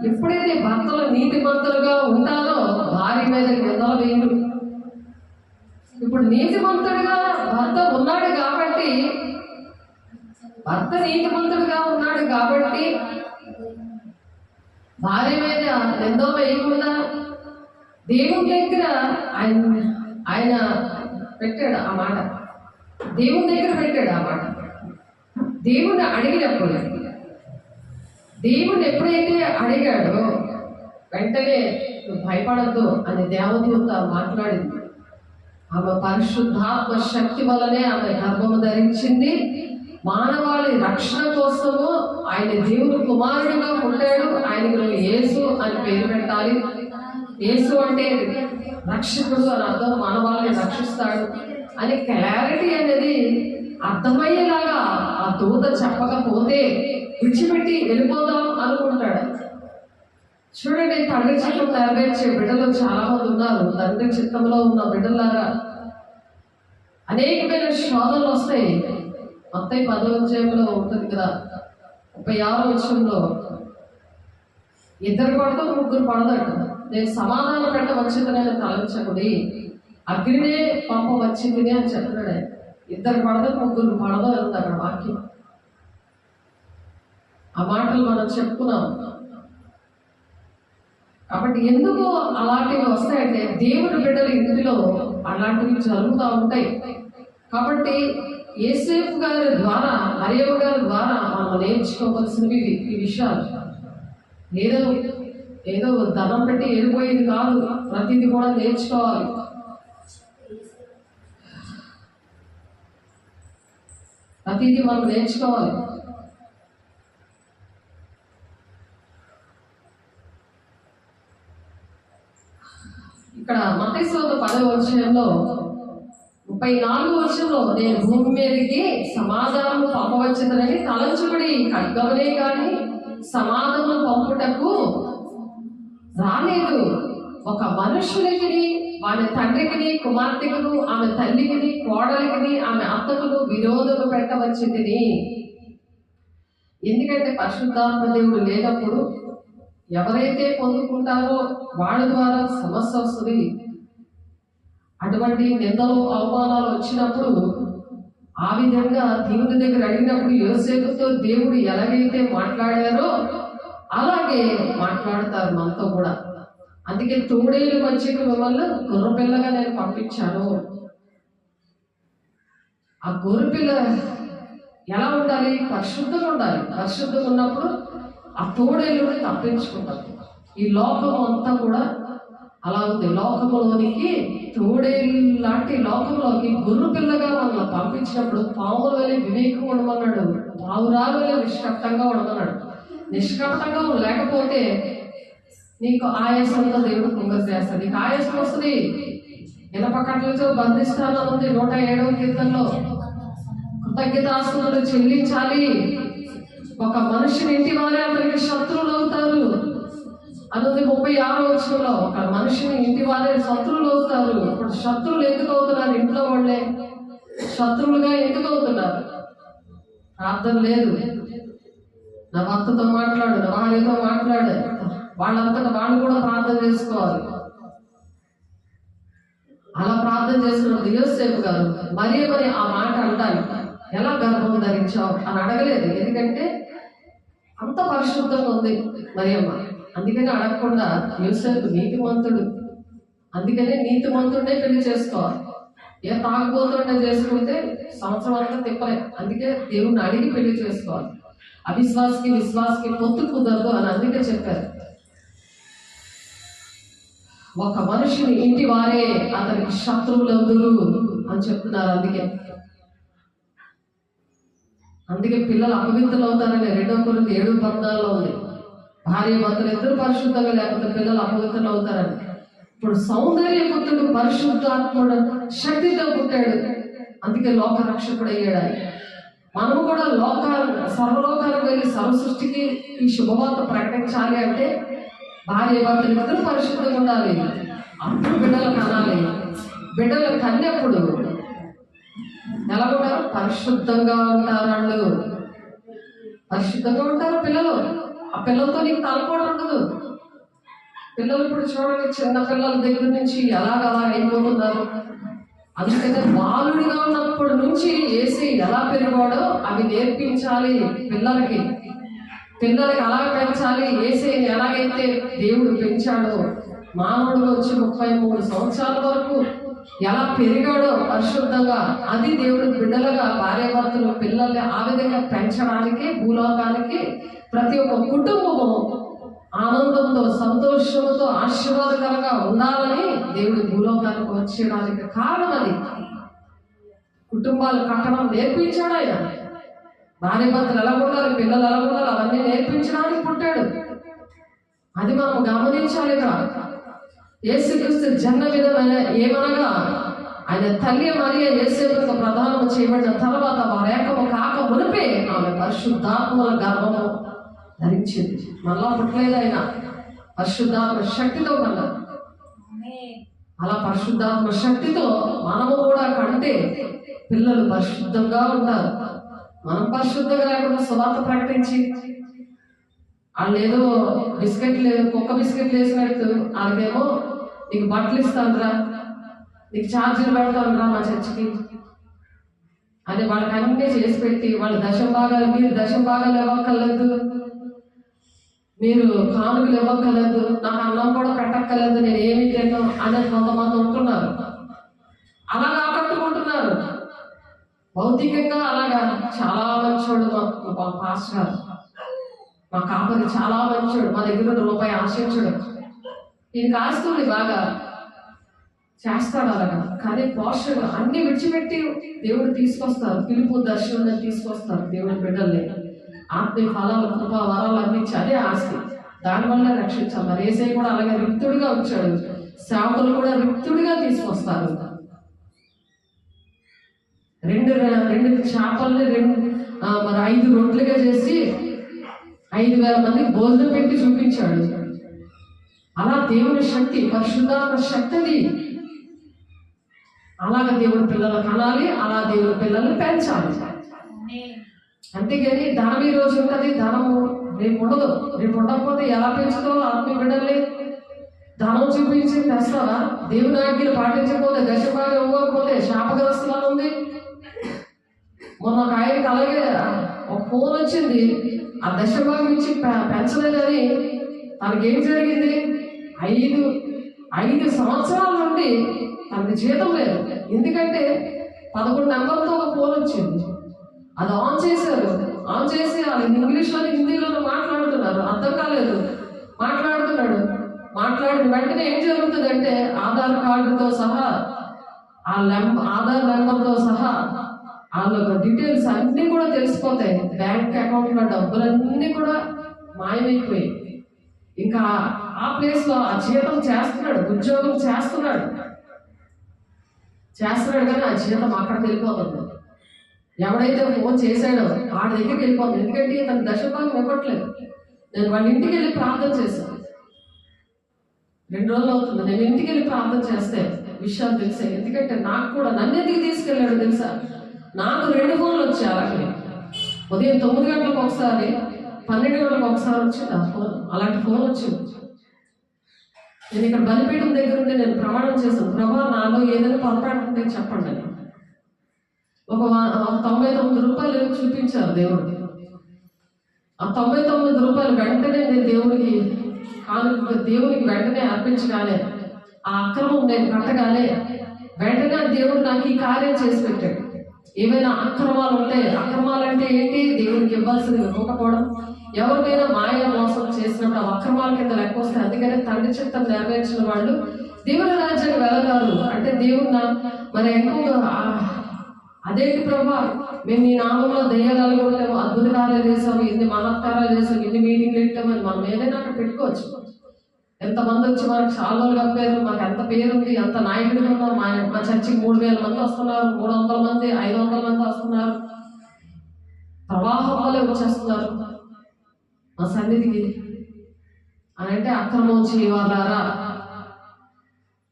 ఎప్పుడైతే భర్తలు నీతిమంతులుగా ఉంటారో భార్య మీద నిందలు వేయరు. ఇప్పుడు నీతిమంతుడిగా భర్త ఉన్నాడు కాబట్టి, భర్త నీతిమంతుడిగా ఉన్నాడు కాబట్టి భార్య మీద నిందలు వేయకుండా దేవుని దగ్గర ఆయన పెట్టాడు ఆ మాట. దేవుని దగ్గర పెట్టాడు ఆ మాట. దేవుణ్ణి అడిగినప్పుడు, దేవుణ్ణి ఎప్పుడైతే అడిగాడో వెంటనే నువ్వు భయపడద్దు అని దేవదూత మాట్లాడింది. ఆమె పరిశుద్ధాత్మ శక్తి వల్లనే ఆమె గర్భము ధరించింది. మానవాళి రక్షణ కోసము ఆయన దేవుని కుమారుడిగా పుట్టాడు. ఆయనకు నువ్వు యేసు అని పేరు పెట్టాలి. యేసు అంటే రక్షకుడు అని అర్థం, మానవాళిని రక్షిస్తాడు అని క్లారిటీ అనేది అర్థమయ్యేలాగా ఆ దూత చెప్పకపోతే విడిచిపెట్టి వెళ్ళిపోదాం అనుకుంటాడు. చూడండి, తండ్రి చిత్తం నెరవేర్చే బిడ్డలు చాలా మంది ఉన్నారు. తండ్రి చిత్తంలో ఉన్న బిడ్డలారా అనేకమైన శోధనలు వస్తాయి. మొత్తం 10వ అధ్యాయంలో ఉంటుంది కదా, 36వ వచనంలో 2 పడతాం 3 పడదట. నేను సమాధానం పెట్ట వచ్చిందని తలంచకుడి, అగ్నినే పంప వచ్చింది అని చెప్తున్నాడు. 2 పడదో 3 పడదో ఉంది అక్కడ వాక్యం. ఆ మాటలు మనం చెప్పుకున్నాం. కాబట్టి ఎందుకు అలాంటివి వస్తాయంటే దేవుడి బిడ్డల ఇంటిలో అలాంటివి జరుగుతూ ఉంటాయి. కాబట్టి యేసేపు గారి ద్వారా, మరియమ్మ గారి ద్వారా మనం నేర్చుకోవాల్సినవి ఈ విషయాలు. ఏదో ధనం పెట్టి వెళ్ళిపోయేది కాదు, ప్రతిదీ కూడా నేర్చుకోవాలి. ప్రతిదీ మనం నేర్చుకోవాలి. ఇక్కడ మత్తయి సువార్త 10వ అధ్యాయంలో 34వ వచనంలో నేను భూమి మీదకి సమాధానం పంపవచ్చునని తలంచుబడి ఖడ్గమునే కానీ సమాధానం పంపుటకు రాలేదు. ఒక మనుషులకి, వాని తండ్రికి, కుమార్తెకును, ఆమె తల్లికి, కోడలికి, ఆమె అత్తకును విరోధము పెట్టవచ్చునని. ఎందుకంటే పరిశుద్ధాత్మ దేవుడు లేనప్పుడు ఎవరైతే పొందుకుంటారో వాళ్ళ ద్వారా సమస్య వస్తుంది. అటువంటి నిందలు అవమానాలు వచ్చినప్పుడు ఆ విధంగా దేవుని దగ్గర అడిగినప్పుడు యోసేపుతో దేవుడు ఎలాగైతే మాట్లాడారో అలాగే మాట్లాడతారు మనతో కూడా. అందుకే తోడేలు మధ్యకు మిమ్మల్ని గొర్రెపిల్లగా నేను పంపించాను. ఆ గొర్రెపిల్ల ఎలా ఉండాలి? పరిశుద్ధంగా ఉండాలి. పరిశుద్ధంగా ఉన్నప్పుడు ఆ తోడేలుని తప్పించుకుంటారు. ఈ లోకం అంతా కూడా అలా ఉంది. లోకంలోనికి తోడేలు లాంటి లోకంలోకి గొర్రె పిల్లగా మనల్ని పంపించినప్పుడు పాముల వలె వివేకం ఉండమన్నాడు, పావురాల వలె నిష్కప్తంగా ఉండమన్నాడు. నిష్కప్తంగా లేకపోతే నీకు ఆయాసంతో దేవుడు కుంగ చేస్తాడు. నీకు ఆయాసం వస్తుంది. ఇనప కట్టలతో బంధిస్తానని ఉంది 107వ కీర్తనలో. కృతజ్ఞతాస్తుతులు చెల్లించాలి. ఒక మనిషిని ఇంటి వారే అతనికి శత్రువులు అవుతారు అన్నది 36వ వచనంలో. ఒక మనిషిని ఇంటి వారే శత్రువులు అవుతారు. ఇప్పుడు శత్రువులు ఎందుకు అవుతున్నారు? ఇంట్లో వాళ్ళే శత్రువులుగా ఎందుకు అవుతున్నారు? ప్రార్థన లేదు. నా భర్తతో మాట్లాడు, నా భార్యతో మాట్లాడు. వాళ్ళంతటా వాళ్ళు కూడా ప్రార్థన చేసుకోవాలి. అలా ప్రార్థన చేస్తున్నప్పుడు యోసేపు గారు మరియమ్మని ఆ మాట అంటారు, ఎలా గర్భం ధరించావు అని అడగలేదు. ఎందుకంటే అంత పరిశుద్ధంగా ఉంది మరియమ్మ. అందుకని అడగకుండా యోసేపు నీతిమంతుడు, అందుకనే నీతిమంతుడినే పెళ్లి చేసుకోవాలి. ఏ తాగుబోతుండే చేసుకుంటే సంవత్సరం అంతా తిప్పలే. అందుకే దేవుణ్ణి అడిగి పెళ్లి చేసుకోవాలి. అవిశ్వాసకి విశ్వాసకి పొత్తు కుదరదు అని అందుకే చెప్పారు. ఒక మనిషిని ఇంటి వారే అతనికి శత్రువులందురు అని చెప్తున్నారు. అందుకే పిల్లలు అపవిత్రులు అవుతారని 2 కొరింథీ 7:14 ఉంది. భార్య భర్తలు ఇద్దరు పరిశుద్ధంగా లేకపోతే పిల్లలు అపవిత్రులు అవుతారని. ఇప్పుడు సౌందర్యపుత్రుడు పరిశుద్ధాత్ముడు శక్తితో పుట్టాడు, అందుకే లోక రక్షకుడు అయ్యాడు ఆయన. మనము కూడా సర్వలోకానికి వెళ్ళి సర్వసృష్టికి ఈ శుభవార్త ప్రకటించాలి అంటే భార్య భర్తలు ఇద్దరు పరిశుద్ధంగా ఉండాలి. అప్పుడు బిడ్డలు కనాలి. బిడ్డలు కన్నప్పుడు ఎలా ఉంటారు? పరిశుద్ధంగా ఉంటారు. వాళ్ళు పరిశుద్ధంగా ఉంటారు పిల్లలు. ఆ పిల్లలతో నీకు తలపోటు ఉండదు. పిల్లలు ఇప్పుడు చూడండి, చిన్న పిల్లల దగ్గర నుంచి అలాగ అయిపోతున్నారు. అందుకనే బాలుడిగా ఉన్నప్పటి నుంచి యేసు ఎలా పెరిగాడో అవి నేర్పించాలి పిల్లలకి. అలా పెంచాలి. యేసుని ఎలాగైతే దేవుడు పెంచాడో, మానవుడు వచ్చి 33 సంవత్సరాల వరకు ఎలా పెరిగాడో పరిశుద్ధంగా, అది దేవుడు బిడ్డలుగా భార్యాభర్తలు పిల్లల్ని ఆ విధంగా పెంచడానికి భూలోకానికి ప్రతి ఒక్క కుటుంబము ఆనందంతో సంతోషంతో ఆశీర్వాదకరంగా ఉండాలని దేవుడు భూలోకానికి వచ్చేయడానికి కారణం అది. కుటుంబాలు కట్టడం నేర్పించాడు ఆయన. భార్య భర్తలు ఎలా ఉండాలి, పిల్లలు ఎలా ఉండాలి, అవన్నీ నేర్పించడానికి పుట్టాడు. అది మనం గమనించాలి. యేసుక్రీస్తు జన్మ విధమైన ఏమనగా ఆయన తల్లి మరియ యేసేపుకు ప్రధానం చేయబడిన తర్వాత వారేకము కాక మునిపే ఆమె పరిశుద్ధాత్మల గర్భము ధరించింది. మళ్ళా పుట్టలేదు ఆయన, పరిశుద్ధాత్మ శక్తితో కన్నా. అలా పరిశుద్ధాత్మ శక్తితో మనము కూడా కంటే పిల్లలు పరిశుద్ధంగా ఉంటారు. మనం పరిశుద్ధంగా లేకుండా సువార్త ప్రకటించి వాళ్ళు ఏదో బిస్కెట్లు, కుక్క బిస్కెట్లు వేసినట్టు వాళ్ళకేమో నీకు బట్టలు ఇస్తానురా, నీకు ఛార్జీలు పెడతానురా మా చర్చికి అని వాళ్ళకి అన్నీ చేసి పెట్టి, వాళ్ళు మీరు దశం భాగాలు ఇవ్వక్కర్లేదు, మీరు కానుకలు ఇవ్వక్కర్లేదు, నాకు అన్నం కూడా పెట్టక్కర్లేదు, నేను ఏమి తిన్నాను అనేది కొంతమంది ఉంటున్నారు. అలాగా ఆకట్టుకుంటున్నారు భౌతికంగా. అలాగా చాలా మంచోడు మా పాస్టర్ గారు, మా కాపరి చాలా మంచోడు, మా దగ్గర రూపాయి ఆశించడు, ఈయనకి ఆస్తుంది బాగా చేస్తాడు అలాగా. కానీ పోషణ అన్ని విడిచిపెట్టి దేవుడు తీసుకొస్తారు. పిలుపు దర్శనం తీసుకొస్తారు దేవుడి బిడ్డల్ని. ఆత్మీయ ఫలాలు, కృప, వరాలు అందించి అదే ఆస్తి, దానివల్ల రక్షించాలి. మరి యేసయ్య కూడా అలాగే రిక్తుడిగా వచ్చాడు. సేవకులు కూడా రిక్తుడిగా తీసుకొస్తారు. రెండు చేపల్ని 5 రొట్టెలుగా చేసి 5,000 మందికి భోజనం పెట్టి చూపించాడు. అలా దేవుని శక్తి, పరిశుద్ధాత్మ శక్తిది. అలాగ దేవుని పిల్లలు కనాలి, అలా దేవుని పిల్లల్ని పెంచాలి. అంతేగాని ధనం ఈ రోజు ఉంటుంది, ధనము రేపు ఉండదు. రేపు ఉండకపోతే ఎలా పెంచుతావు ఆత్మీయ బిడ్డల్ని? ధనం చూపించి తెస్తావా? దేవుని ఆజ్ఞలు పాటించకపోతే, దశభాగం ఇవ్వకపోతే శాపగ్రస్తులా ఉంది. మొన్న ఒక ఆయనకి అలాగే ఒక ఫోన్ వచ్చింది, ఆ దశభాగం ఇచ్చి పెంచలేదని తనకేం జరిగింది? 5 సంవత్సరాల నుండి తనకి జీతం లేదు. ఎందుకంటే 11 నెంబర్తో ఒక ఫోన్ వచ్చింది, అది ఆన్ చేశారు. ఆన్ చేసి వాళ్ళు ఇంగ్లీష్లోని హిందీలోనూ మాట్లాడుతున్నారు, అర్థం కాలేదు. మాట్లాడిన వెంటనే ఏం జరుగుతుందంటే ఆధార్ కార్డుతో సహా, ఆధార్ నెంబర్తో సహా వాళ్ళ డీటెయిల్స్ అన్నీ కూడా తెలిసిపోతాయి. బ్యాంక్ అకౌంట్లో డబ్బులన్నీ కూడా మాయమైపోయాయి. ఇంకా ఆ ప్లేస్లో ఆ జీతం చేస్తున్నాడు, ఉద్యోగం చేస్తున్నాడు కానీ ఆ జీతం అక్కడికి వెళ్ళిపోతుంది. ఎవడైతే ఫోన్ చేశాడో వాడి దగ్గరికి వెళ్ళిపోతుంది. ఎందుకంటే తన దశభాగం ఇవ్వట్లేదు. నేను వాళ్ళ ఇంటికి వెళ్ళి ప్రార్థన చేశాను. 2 రోజులు అవుతుంది. నేను ఇంటికి వెళ్ళి ప్రార్థన చేస్తే విషయాలు తెలిసాయి. ఎందుకంటే నాకు కూడా నన్ను ఎందుకు తీసుకెళ్ళాడు తెలుసా? నాకు 2 ఫోన్లు వచ్చాయి. అలాగే ఉదయం 9 గంటలకు ఒకసారి, 12 గంటలకు ఒకసారి వచ్చింది ఆ ఫోన్. అలాంటి ఫోన్ వచ్చింది. నేను ఇక్కడ బలిపీఠం దగ్గర ఉంటే నేను ప్రమాణం చేశాను, ప్రభా నాలో ఏదైనా పొరపాటు ఉంటే చెప్పండి అని. ఒక 99 రూపాయలు చూపించారు దేవుడు. ఆ 99 రూపాయలు వెంటనే నేను దేవునికి వెంటనే అర్పించగానే, ఆ అక్రమం నేను కట్టగానే వెంటనే దేవుడు నాకు ఈ కార్యం చేసి పెట్టాడు. ఏమైనా అక్రమాలు ఉంటే, అక్రమాలు అంటే ఏంటి? దేవుడికి ఇవ్వాల్సింది ఇవ్వకపోవడం, ఎవరికైనా మాయ మోసం చేసినప్పుడు ఆ అక్రమాల కింద లెక్క వస్తాయి. అందుకనే తండ్రి చిత్తం నెరవేర్చిన వాళ్ళు దేవుని రాజ్యానికి వెళ్ళగలరు. అంటే దేవుడు మరి ఎక్కువగా అదేంటి ప్రభా, మేము నీ నామంలో దయ్యాలు కొట్టాము, అద్భుత కార్యాలు చేసాము, ఇన్ని మహత్కారాలు చేసాము, ఇన్ని మీటింగ్లు పెట్టామని మనం ఏదైనా అక్కడ పెట్టుకోవచ్చు. ఎంతమంది వచ్చి మనకు శాల్వాలు కప్పారు, మాకు ఎంత పేరుంది, ఎంత నాయకుడు ఉన్నాం. మా చర్చికి 3000 మంది వస్తున్నారు, 300 మంది, 500 మంది వస్తున్నారు, ప్రవాహం వల్లే వచ్చేస్తున్నారు మా సన్నిధికి అని అంటే అక్రమం చేయవాలారా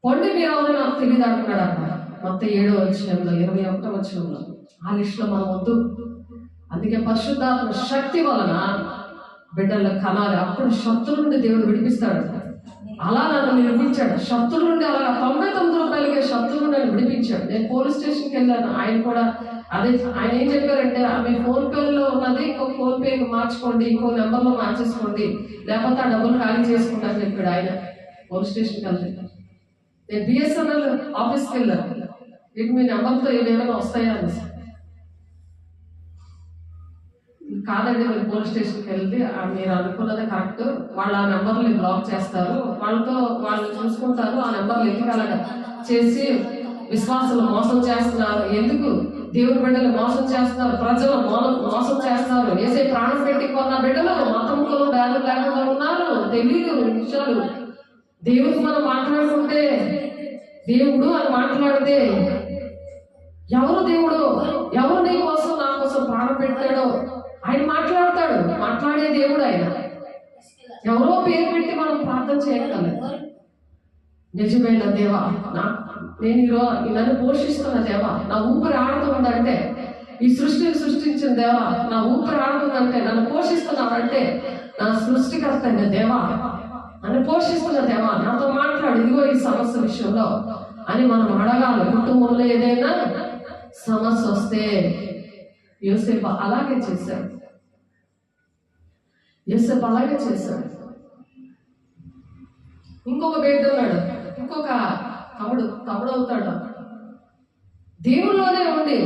పొండి మీరు అవును నాకు తెలియదు అంటున్నాడు అక్కడ మొత్తం 7వ అధ్యాయంలో 21వ వచనంలో. ఆ లిస్టులో మనం వద్దు. అందుకే పరిశుద్ధాత్మ శక్తి వలన బిడ్డలు కనాలి. అప్పుడు శత్రుల నుండి దేవుడు విడిపిస్తాడు. అలా నన్ను విడిపించాడు శత్రుల నుండి. అలా 99 రూపాయలకే శత్రువులు నన్ను విడిపించాడు. నేను పోలీస్ స్టేషన్కి వెళ్ళాను. ఆయన కూడా అదే, ఆయన ఏం చెప్పారంటే మీ ఫోన్ పేలో ఉన్నది ఇంకో ఫోన్ పే మార్చుకోండి, ఇంకో నెంబర్లో మార్చేసుకోండి, లేకపోతే ఆ డబ్బులు ఖాళీ చేసుకుంటా అని చెప్పాడు ఆయన. పోలీస్ స్టేషన్కి వెళ్తే నేను బిఎస్ఎన్ఎల్ ఆఫీస్కి వెళ్ళాను. ఇటు మీ నెంబర్తో ఏమైనా వస్తాయా అని. కాదండి, మీరు పోలీస్ స్టేషన్కి వెళ్తే మీరు అనుకున్నది కరెక్ట్, వాళ్ళు ఆ నెంబర్ని బ్లాక్ చేస్తారు, వాళ్ళతో వాళ్ళు చూసుకుంటారు, ఆ నెంబర్లు ఎన్నికలగా చేసి విశ్వాసులు మోసం చేస్తున్నారు. ఎందుకు దేవుని బిడ్డలు మోసం చేస్తున్నారు, ప్రజలు మోసం చేస్తారు. వేసే ప్రాణం పెట్టి కొన్న బిడ్డలు మతములు బ్యాలు లేకుండా ఉన్నారు. తెలియదు విషయాలు. దేవుడికి మనం మాట్లాడుకుంటే, దేవుడు అని మాట్లాడితే ఎవరు దేవుడు, ఎవరు నీ కోసం నా కోసం ప్రాణం పెట్టాడో ఆయన మాట్లాడతాడు. మాట్లాడే దేవుడు ఆయన. ఎవరో పేరు పెట్టి మనం ప్రార్థన చేయగలరు. నిజమైన దేవా, నేను నన్ను పోషిస్తున్న దేవా, నా ఊపిరి ఆడుతుందంటే, ఈ సృష్టిని సృష్టించిన దేవా, నా ఊపిరి ఆడుతుందంటే, నన్ను పోషిస్తున్నావంటే నా సృష్టికర్త అయిన దేవా, నన్ను పోషిస్తున్న దేవా, నాతో మాట్లాడు ఇదిగో ఈ సమస్య విషయంలో అని మనం అడగాలి. కుటుంబంలో ఏదైనా సమస్య వస్తే యోసేపు అలాగే చేశాడు. యోసేపు అలాగే చేశాడు. ఇంకొక బిడ్డ ఉన్నాడు, ఇంకొక తమ్ముడు అవుతాడు. దేవుల్లోనే ఉండి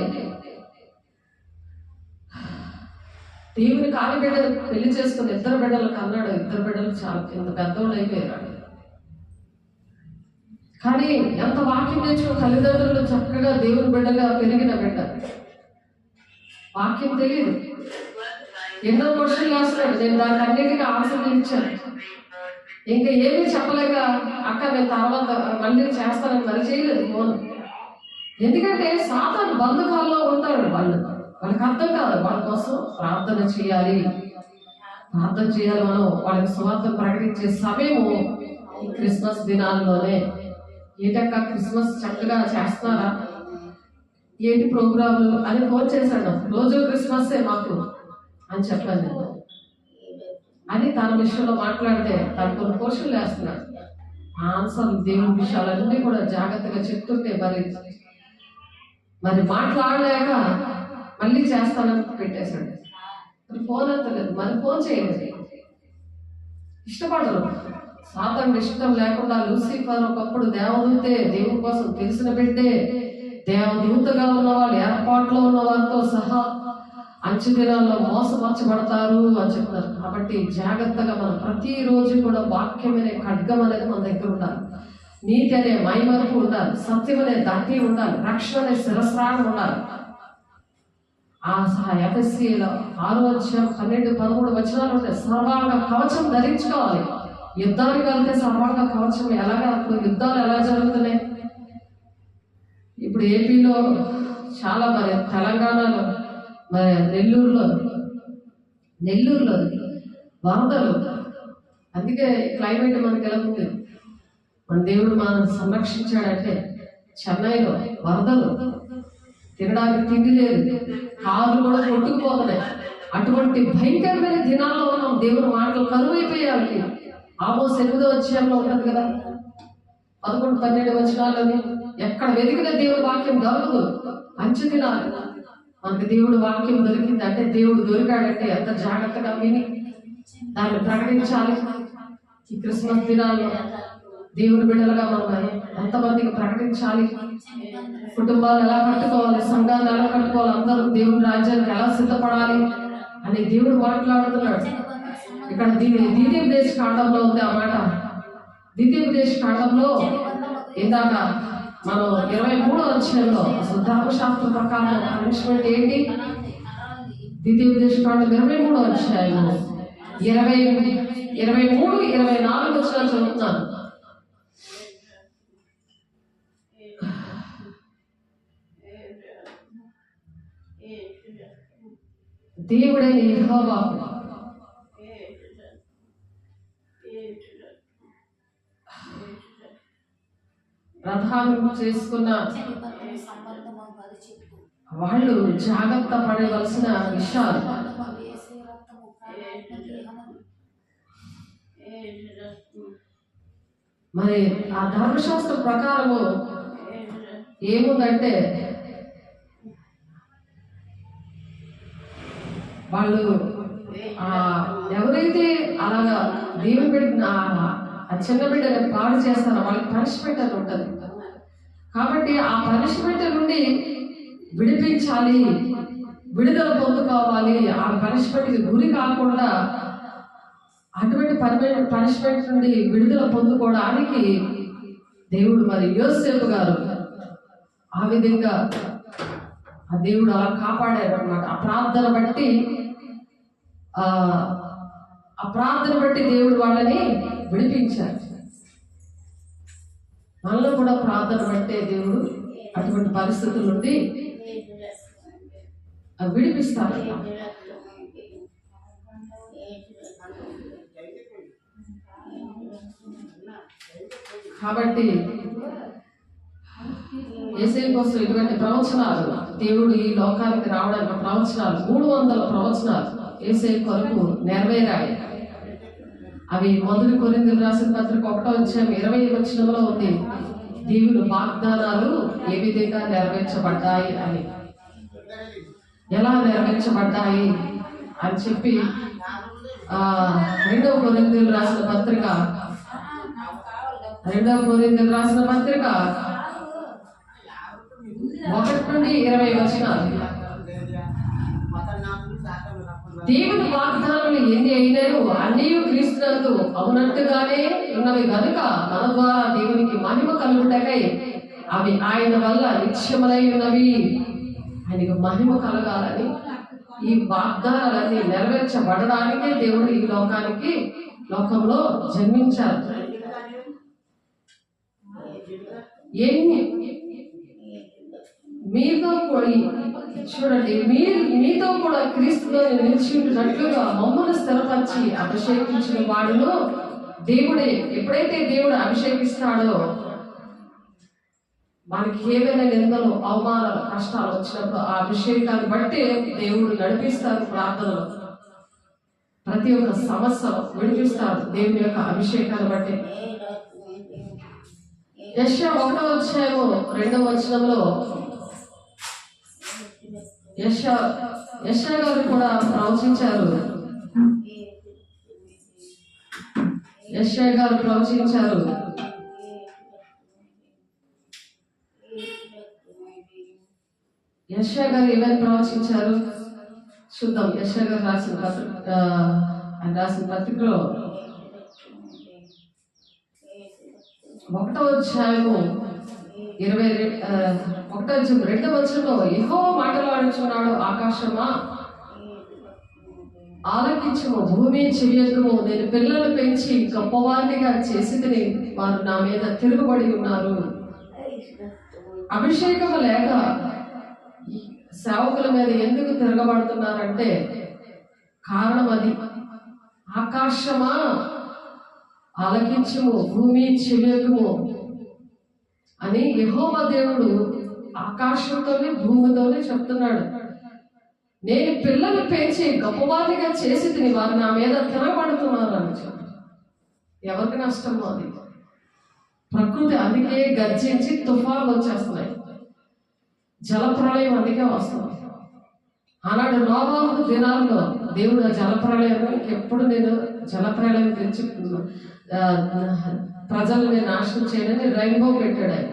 దేవుని కాలి బిడ్డలు పెళ్లి చేసుకుని 2 బిడ్డలకు అన్నాడు. 2 బిడ్డలు చాలా కింద పెద్దోళ్ళు అయిపోయారు. కానీ ఎంత వాక్యం నేర్చుకున్న తల్లిదండ్రులు చక్కగా దేవుని బిడ్డగా పెరిగిన బిడ్డ. వాక్యం తెలియదు, ఎన్నో క్వశ్చన్లు వేస్తున్నాడు. నేను దానికి అన్నిటికీ ఆన్సర్లు ఇచ్చాను. ఇంకా ఏమీ చెప్పలేక అక్క నేను తర్వాత మళ్ళీ చేస్తానని మరి చేయలేదు ఫోన్. ఎందుకంటే సాతాను బంధకాల్లో ఉంటాడు. వాళ్ళకి అర్థం కాదు. వాళ్ళ కోసం ప్రార్థన చేయాలి. మనం వాళ్ళకి సువార్త ప్రకటించే సమయము ఈ క్రిస్మస్ దినాల్లోనే. ఏంటక్క క్రిస్మస్ చక్కగా చేస్తున్నారా, ఏంటి ప్రోగ్రాంలు అని ఫోన్ చేశాడు. రోజు క్రిస్మస్సే మాకు అని చెప్పాను నేను. అని తన విషయంలో మాట్లాడితే తను కొన్ని క్వశ్చన్లు వేస్తున్నాడు. ఆన్సర్లు దేవుని విషయాలన్నీ కూడా జాగ్రత్తగా చెప్తుంటే మరి మాట్లాడలేక మళ్ళీ చేస్తానని పెట్టేశాడు. మరి ఫోన్ ఎత్తలేదు, మరి ఫోన్ చేయలేదు. ఇష్టపడరు. సాతాను ఇష్టం లేకుండా లూసిఫర్ ఒకప్పుడు దేవదూతే, దేవుని కోసం తెలిసిన బిడ్డే, దేవదూతగా ఉన్న వాళ్ళు, ఏర్పాట్లో ఉన్న వారితో సహా అంచు దినాల్లో మోసపరచబడతారు అని చెప్తారు. కాబట్టి జాగ్రత్తగా మనం ప్రతిరోజు కూడా వాక్యం అనే ఖడ్గం అనేది మన దగ్గర ఉండాలి. నీతి అనే మైమరుపు ఉండాలి. సత్యం అనే దండి ఉండాలి. రక్షణ అనే శిరస్రాణం ఉండాలి. ఆ ఎఫ్ఎస్సీలో 6వ అధ్యాయం 12, 13 వచనాలు ఉంటాయి. సర్వాంగ కవచం ధరించుకోవాలి. యుద్ధానికి వెళ్తే సర్వాంగ కవచం ఎలాగా, అప్పుడు యుద్ధాలు ఎలా జరుగుతున్నాయి. ఇప్పుడు ఏపీలో చాలా, మరి తెలంగాణలో, మరి నెల్లూరులో వరదలు. అందుకే క్లైమేట్ మనకి ఎలా ఉంది. మన దేవుడు మనం సంరక్షించాడంటే. చెన్నైలో వరదలు, తినడానికి తిండి లేదు, కార్లు కూడా కొట్టుకుపోతున్నాయి. అటువంటి భయంకరమైన దినాల్లో ఉన్నాం. దేవుడు మాటలు కరువైపోయాలి. ఆమోస్ 8వ అధ్యాయంలో ఉంటుంది కదా, 11, 12 వచనాలని. ఎక్కడ వెతికిన దేవుడి వాక్యం దొరకదు. అంచు దినాలు మనకు దేవుడు వాక్యం దొరికింది అంటే, దేవుడు దొరికాడంటే ఎంత జాగ్రత్తగా విని దాన్ని ప్రకటించాలి. ఈ క్రిస్మస్ దినాల్లో దేవుడి బిడ్డలుగా మనం ఎంతమందికి ప్రకటించాలి. కుటుంబాలు ఎలా కట్టుకోవాలి, సంఘాలు ఎలా కట్టుకోవాలి, అందరూ దేవుడి రాజ్యానికి ఎలా సిద్ధపడాలి అని దేవుడు మాట్లాడుతున్నాడు. ఇక్కడ ద్వితీయోపదేశ కాండంలో ఉంది ఆ మాట. ద్వితీయోపదేశ కాండంలో ఇందాక మనం 23వ అధ్యాయంలో అసలు ధర్మశాస్త్ర ప్రకారం పనిష్మెంట్ ఏంటి? ద్వితీయోపదేశ కాండం 23వ అధ్యాయం 23, 24 వచనాలు చదువుతున్నాను. దేవుడైన యెహోవా ప్రధానం చేసుకున్న వాళ్ళు జాగ్రత్త పడవలసిన విషయాలు. మరి ఆ ధర్మశాస్త్ర ప్రకారము ఏముందంటే వాళ్ళు ఎవరైతే అలాగా దేవుని బిడ్డ ఆ చిన్న బిడ్డని పాడు చేస్తారో వాళ్ళకి పనిష్మెంట్ అని ఉంటుంది. కాబట్టి ఆ పనిష్మెంట్ నుండి విడిపించాలి, విడుదల పొందుకోవాలి. ఆ పనిష్మెంట్కి గురి కాకుండా అటువంటి పనిష్మెంట్ నుండి విడుదల పొందుకోవడానికి దేవుడు మరి యోసేపు గారు ఆ విధంగా ఆ దేవుడు అలా కాపాడారు అనమాట. ఆ ప్రార్థన బట్టి దేవుడు వాళ్ళని విడిపించారు. మనలో కూడా ప్రార్థన బట్టే దేవుడు అటువంటి పరిస్థితుల నుండి విడిపిస్తారు. కాబట్టి యేసయ్య కోసం ఇటువంటి ప్రవచనాలు, దేవుడు ఈ లోకానికి రావడానికి ప్రవచనాలు 300 ప్రవచనాలు యేసయ్య కొరకు నెరవేరాయి. అవి 1 కొరింథీయులకు రాసిన పత్రిక 1వ అధ్యాయం 20వ వచనంలో ఉంది. దేవుని వాగ్దానాలు ఏ విధంగా నెరవేర్చబడ్డాయి అని, ఎలా నెరవేర్చబడ్డాయి అని చెప్పి 2వ కొరింథీయులకు రాసిన పత్రిక 1 నుండి 20 వచనాలు. దేవుని వాగ్దానాలు ఎన్ని అయినాయో అన్నీ క్రీస్తునందు అవునట్టుగానే ఉన్నవి కనుక మన ద్వారా దేవునికి మహిమ కలుగుటకై అవి ఆయన వల్ల నిత్యములై ఉన్నవి. ఆయనకు మహిమ కలగాలని ఈ వాగ్దానాలన్నీ నెరవేర్చబడడానికే దేవుడు ఈ లోకంలో జన్మించారు. మీతో కూడా చూడండి, మీతో కూడా క్రీస్తుతో నిలిచి ఉంటున్నట్లుగా మమ్మల్ని స్థిరపరిచి అభిషేకించిన వాడును దేవుడే. ఎప్పుడైతే దేవుడు అభిషేకిస్తాడో మనకి ఏవైనా నిందలు, అవమానాలు, కష్టాలు వచ్చినప్పుడు ఆ అభిషేకాన్ని బట్టి దేవుడు నడిపిస్తారు. ప్రార్థనలు ప్రతి ఒక్క సమస్యను విడిపిస్తారు దేవుని యొక్క అభిషేకాన్ని బట్టి. యెషయా 1వ అధ్యాయము 2వ వచనంలో యెషయా గారు కూడా ప్రవచించారు. యెషయా గారు ఏమని ప్రవచించారు చూద్దాం. యెషయా గారు రాసిన పత్రికలో 1వ అధ్యాయము 2వ వచనంలో యెహోవా మాటలాడుచున్నాడు, ఆకాశమా ఆలకించుము, భూమి చెవియొగ్గుము, నేను పిల్లలు పెంచి గొప్పవారినిగా చేసితిని, వారు నా మీద తిరుగుబడి ఉన్నారు. అభిషేకము లేక సేవకుల మీద ఎందుకు తిరగబడుతున్నారంటే కారణం అది. ఆకాశమా ఆలకించుము, భూమి చెవియొగ్గుము అని యెహోవా దేవుడు ఆకాశంతోనే భూమితోనే చెప్తున్నాడు. నేను పిల్లలు పెంచి గొప్పవారిగా చేసి తిని వారు నా మీద తిరగబడుతున్నారు అని చెప్పి. ఎవరికి నష్టమో అది. ప్రకృతి అందుకే గర్జించి తుఫాన్లు వచ్చేస్తున్నాయి, జలప్రళయం అందుకే వస్తుంది. ఆనాడు నోవాహు దినాల్లో దేవుడు ఆ జలప్రళయం, ఎప్పుడు నేను జలప్రళయం తెచ్చుకున్నాను, ప్రజల్ని నాశనం చేయడని రెయిన్బో పెట్టాడు. ఆయన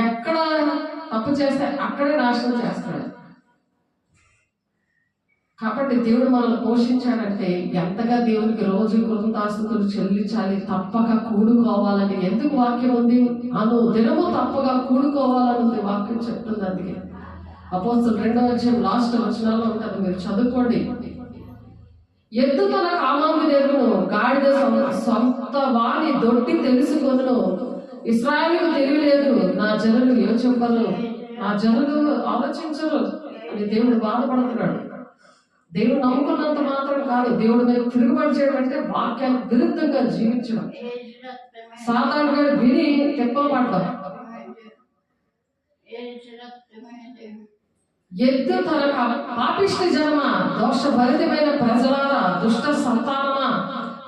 ఎక్కడ తప్పు చేస్తే అక్కడే నాశనం చేస్తాడు. కాబట్టి దేవుడు మనల్ని పోషించాడంటే ఎంతగా దేవునికి రోజు కృతజ్ఞతాస్తుతులు చెల్లించాలి, తప్పక కూడుకోవాలని ఎందుకు వాక్యం ఉంది? అను దినము తప్పగా కూడుకోవాలని ఉంది వాక్యం చెప్తుంది. అందుకే అపోస్తలుల 2వ అధ్యాయం లాస్ట్ వచనాల్లో ఉంటుంది, మీరు చదువుకోండి. ఎద్దు తన కామాంగు నెరుగును, గాడిద సొంత వాని దొడ్డి తెలుసుకొనును. ఇశ్రాయేలుకు తెలియలేదు, నా జనులు యోచింపరు, నా జనులు ఆలోచించరు అని దేవుడు బాధపడుతున్నాడు. దేవుడు నమ్ముకున్నంత మాత్రం కాదు, దేవుడు మీద తిరుగుబాటు చేయడం అంటే వాక్యానికి విరుద్ధంగా జీవించడం. సాతానుడు విని తెప్పబడ్డాం. ఎద్దు తన పాపిష్టి జన్మ, దోషభరితమైన ప్రజలారా, దుష్ట సంతానమా,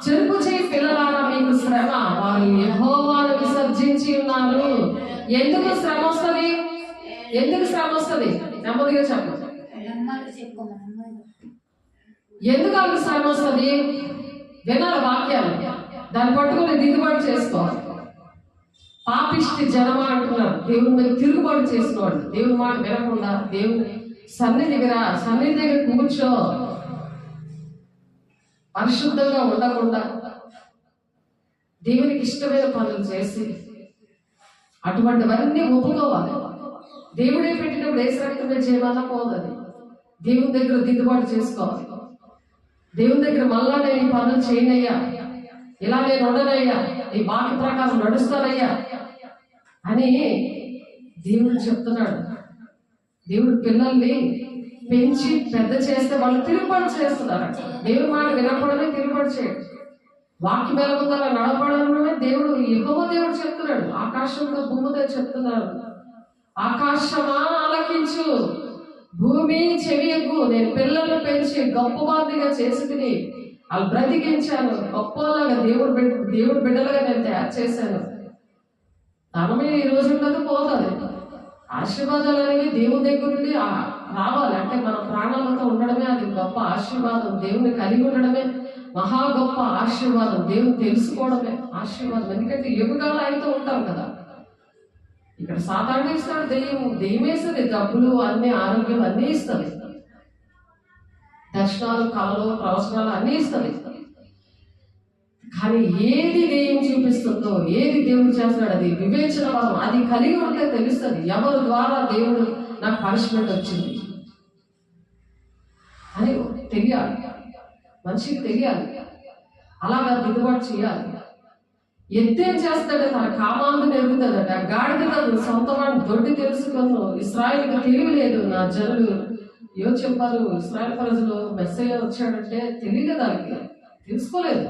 చెరుపు చేయి పిల్లలారా, మీకు శ్రమ, వారు యెహోవాను విసర్జించి ఉన్నారు. ఎందుకు శ్రమ వస్తుంది? ఎందుకు శ్రమ వస్తుంది? నెమ్మదిగా చెప్పండి. ఎందుకు వాళ్ళకి శ్రమ వస్తుంది? వినాలి వాక్యాలు, దాన్ని పట్టుకొని దిగుబాటు చేసుకోవాలి. పాపిష్టి జనమ అంటున్నారు, దేవుని మీద తిరుగుబాటు చేసిన వాళ్ళు, దేవుని మాట వినకుండా దేవుని సన్నిధి దగ్గర కూర్చో, పరిశుద్ధంగా ఉండకుండా దేవునికి ఇష్టమైన పనులు చేసి అటువంటివన్నీ ఒప్పుకోవాలి. దేవుడే పెట్టినప్పుడు ఏ రక్తమే చేయమన్నా పోదని దేవుని దగ్గర దిద్దుబాటు చేసుకోవాలి. దేవుని దగ్గర మళ్ళా నేను ఈ పనులు చేయనయ్యా, ఇలా నేను ఉండనయ్యా, ఈ వాక్య ప్రకారం నడుస్తానయ్యా అని దేవుడు చెప్తున్నాడు. దేవుడు పిల్లల్ని పెంచి పెద్ద చేస్తే వాళ్ళు తిరుగుబాటు చేస్తున్నారు. దేవుడి మాట వినపడమే తిరుగుబాటు చేయడు. వాక్యం ఎలా ఉందో అలా నడపడమే దేవుడు, యెహోవా దేవుడు చెప్తున్నాడు. ఆకాశంతో భూమితో చెప్తున్నారు, ఆకాశమా ఆలకించు, భూమి చెవియకు, నేను పిల్లలను పెంచి గొప్పవారిగా చేసుకుని వాళ్ళు బ్రతికించాను, గొప్పలాగా దేవుడు బిడ్డలుగా నేను తయారు చేశాను. ధనమే ఈ రోజు ఉండదు, పోతుంది. ఆశీర్వాదాలు అనేవి దేవుని దగ్గర నుండి రావాలి. అంటే మన ప్రాణాలతో ఉండడమే అది గొప్ప ఆశీర్వాదం. దేవుని కలిగి ఉండడమే మహా గొప్ప ఆశీర్వాదం. దేవుని తెలుసుకోవడమే ఆశీర్వాదం. ఎందుకంటే యుగాలు ఆయనతో ఉంటాం కదా. ఇక్కడ సాధారణ ఇస్తాడు దెయ్యం వేస్తుంది, డబ్బులు అన్ని, ఆరోగ్యం అన్నీ ఇస్తుంది, దర్శనాలు, కళలు, ప్రవచనాలు అన్నీ ఇస్తుంది. కానీ ఏది దెయ్యం చూపిస్తుందో, ఏది దేవుడు చేస్తున్నాడు, అది వివేచన వరం. అది కలిగి ఉంటే తెలుస్తుంది ఎవరి ద్వారా దేవుడు నాకు పనిష్మెంట్ వచ్చింది అని తెలియాలి, మనిషికి తెలియాలి. అలాగా దిద్దుబాటు చేయాలి. ఎత్తేం చేస్తాడే తన కామాందు నెరుగుతుందట, గాడిద సొంత వాడిని దొడ్డి తెలుసుకొను. ఇశ్రాయేలుకు తెలియలేదు, నా జనులు యోచింపరు. ఇశ్రాయేల్ ప్రజలు మెస్సయ్య వచ్చాడంటే తెలియదు, దానికి తెలుసుకోలేదు.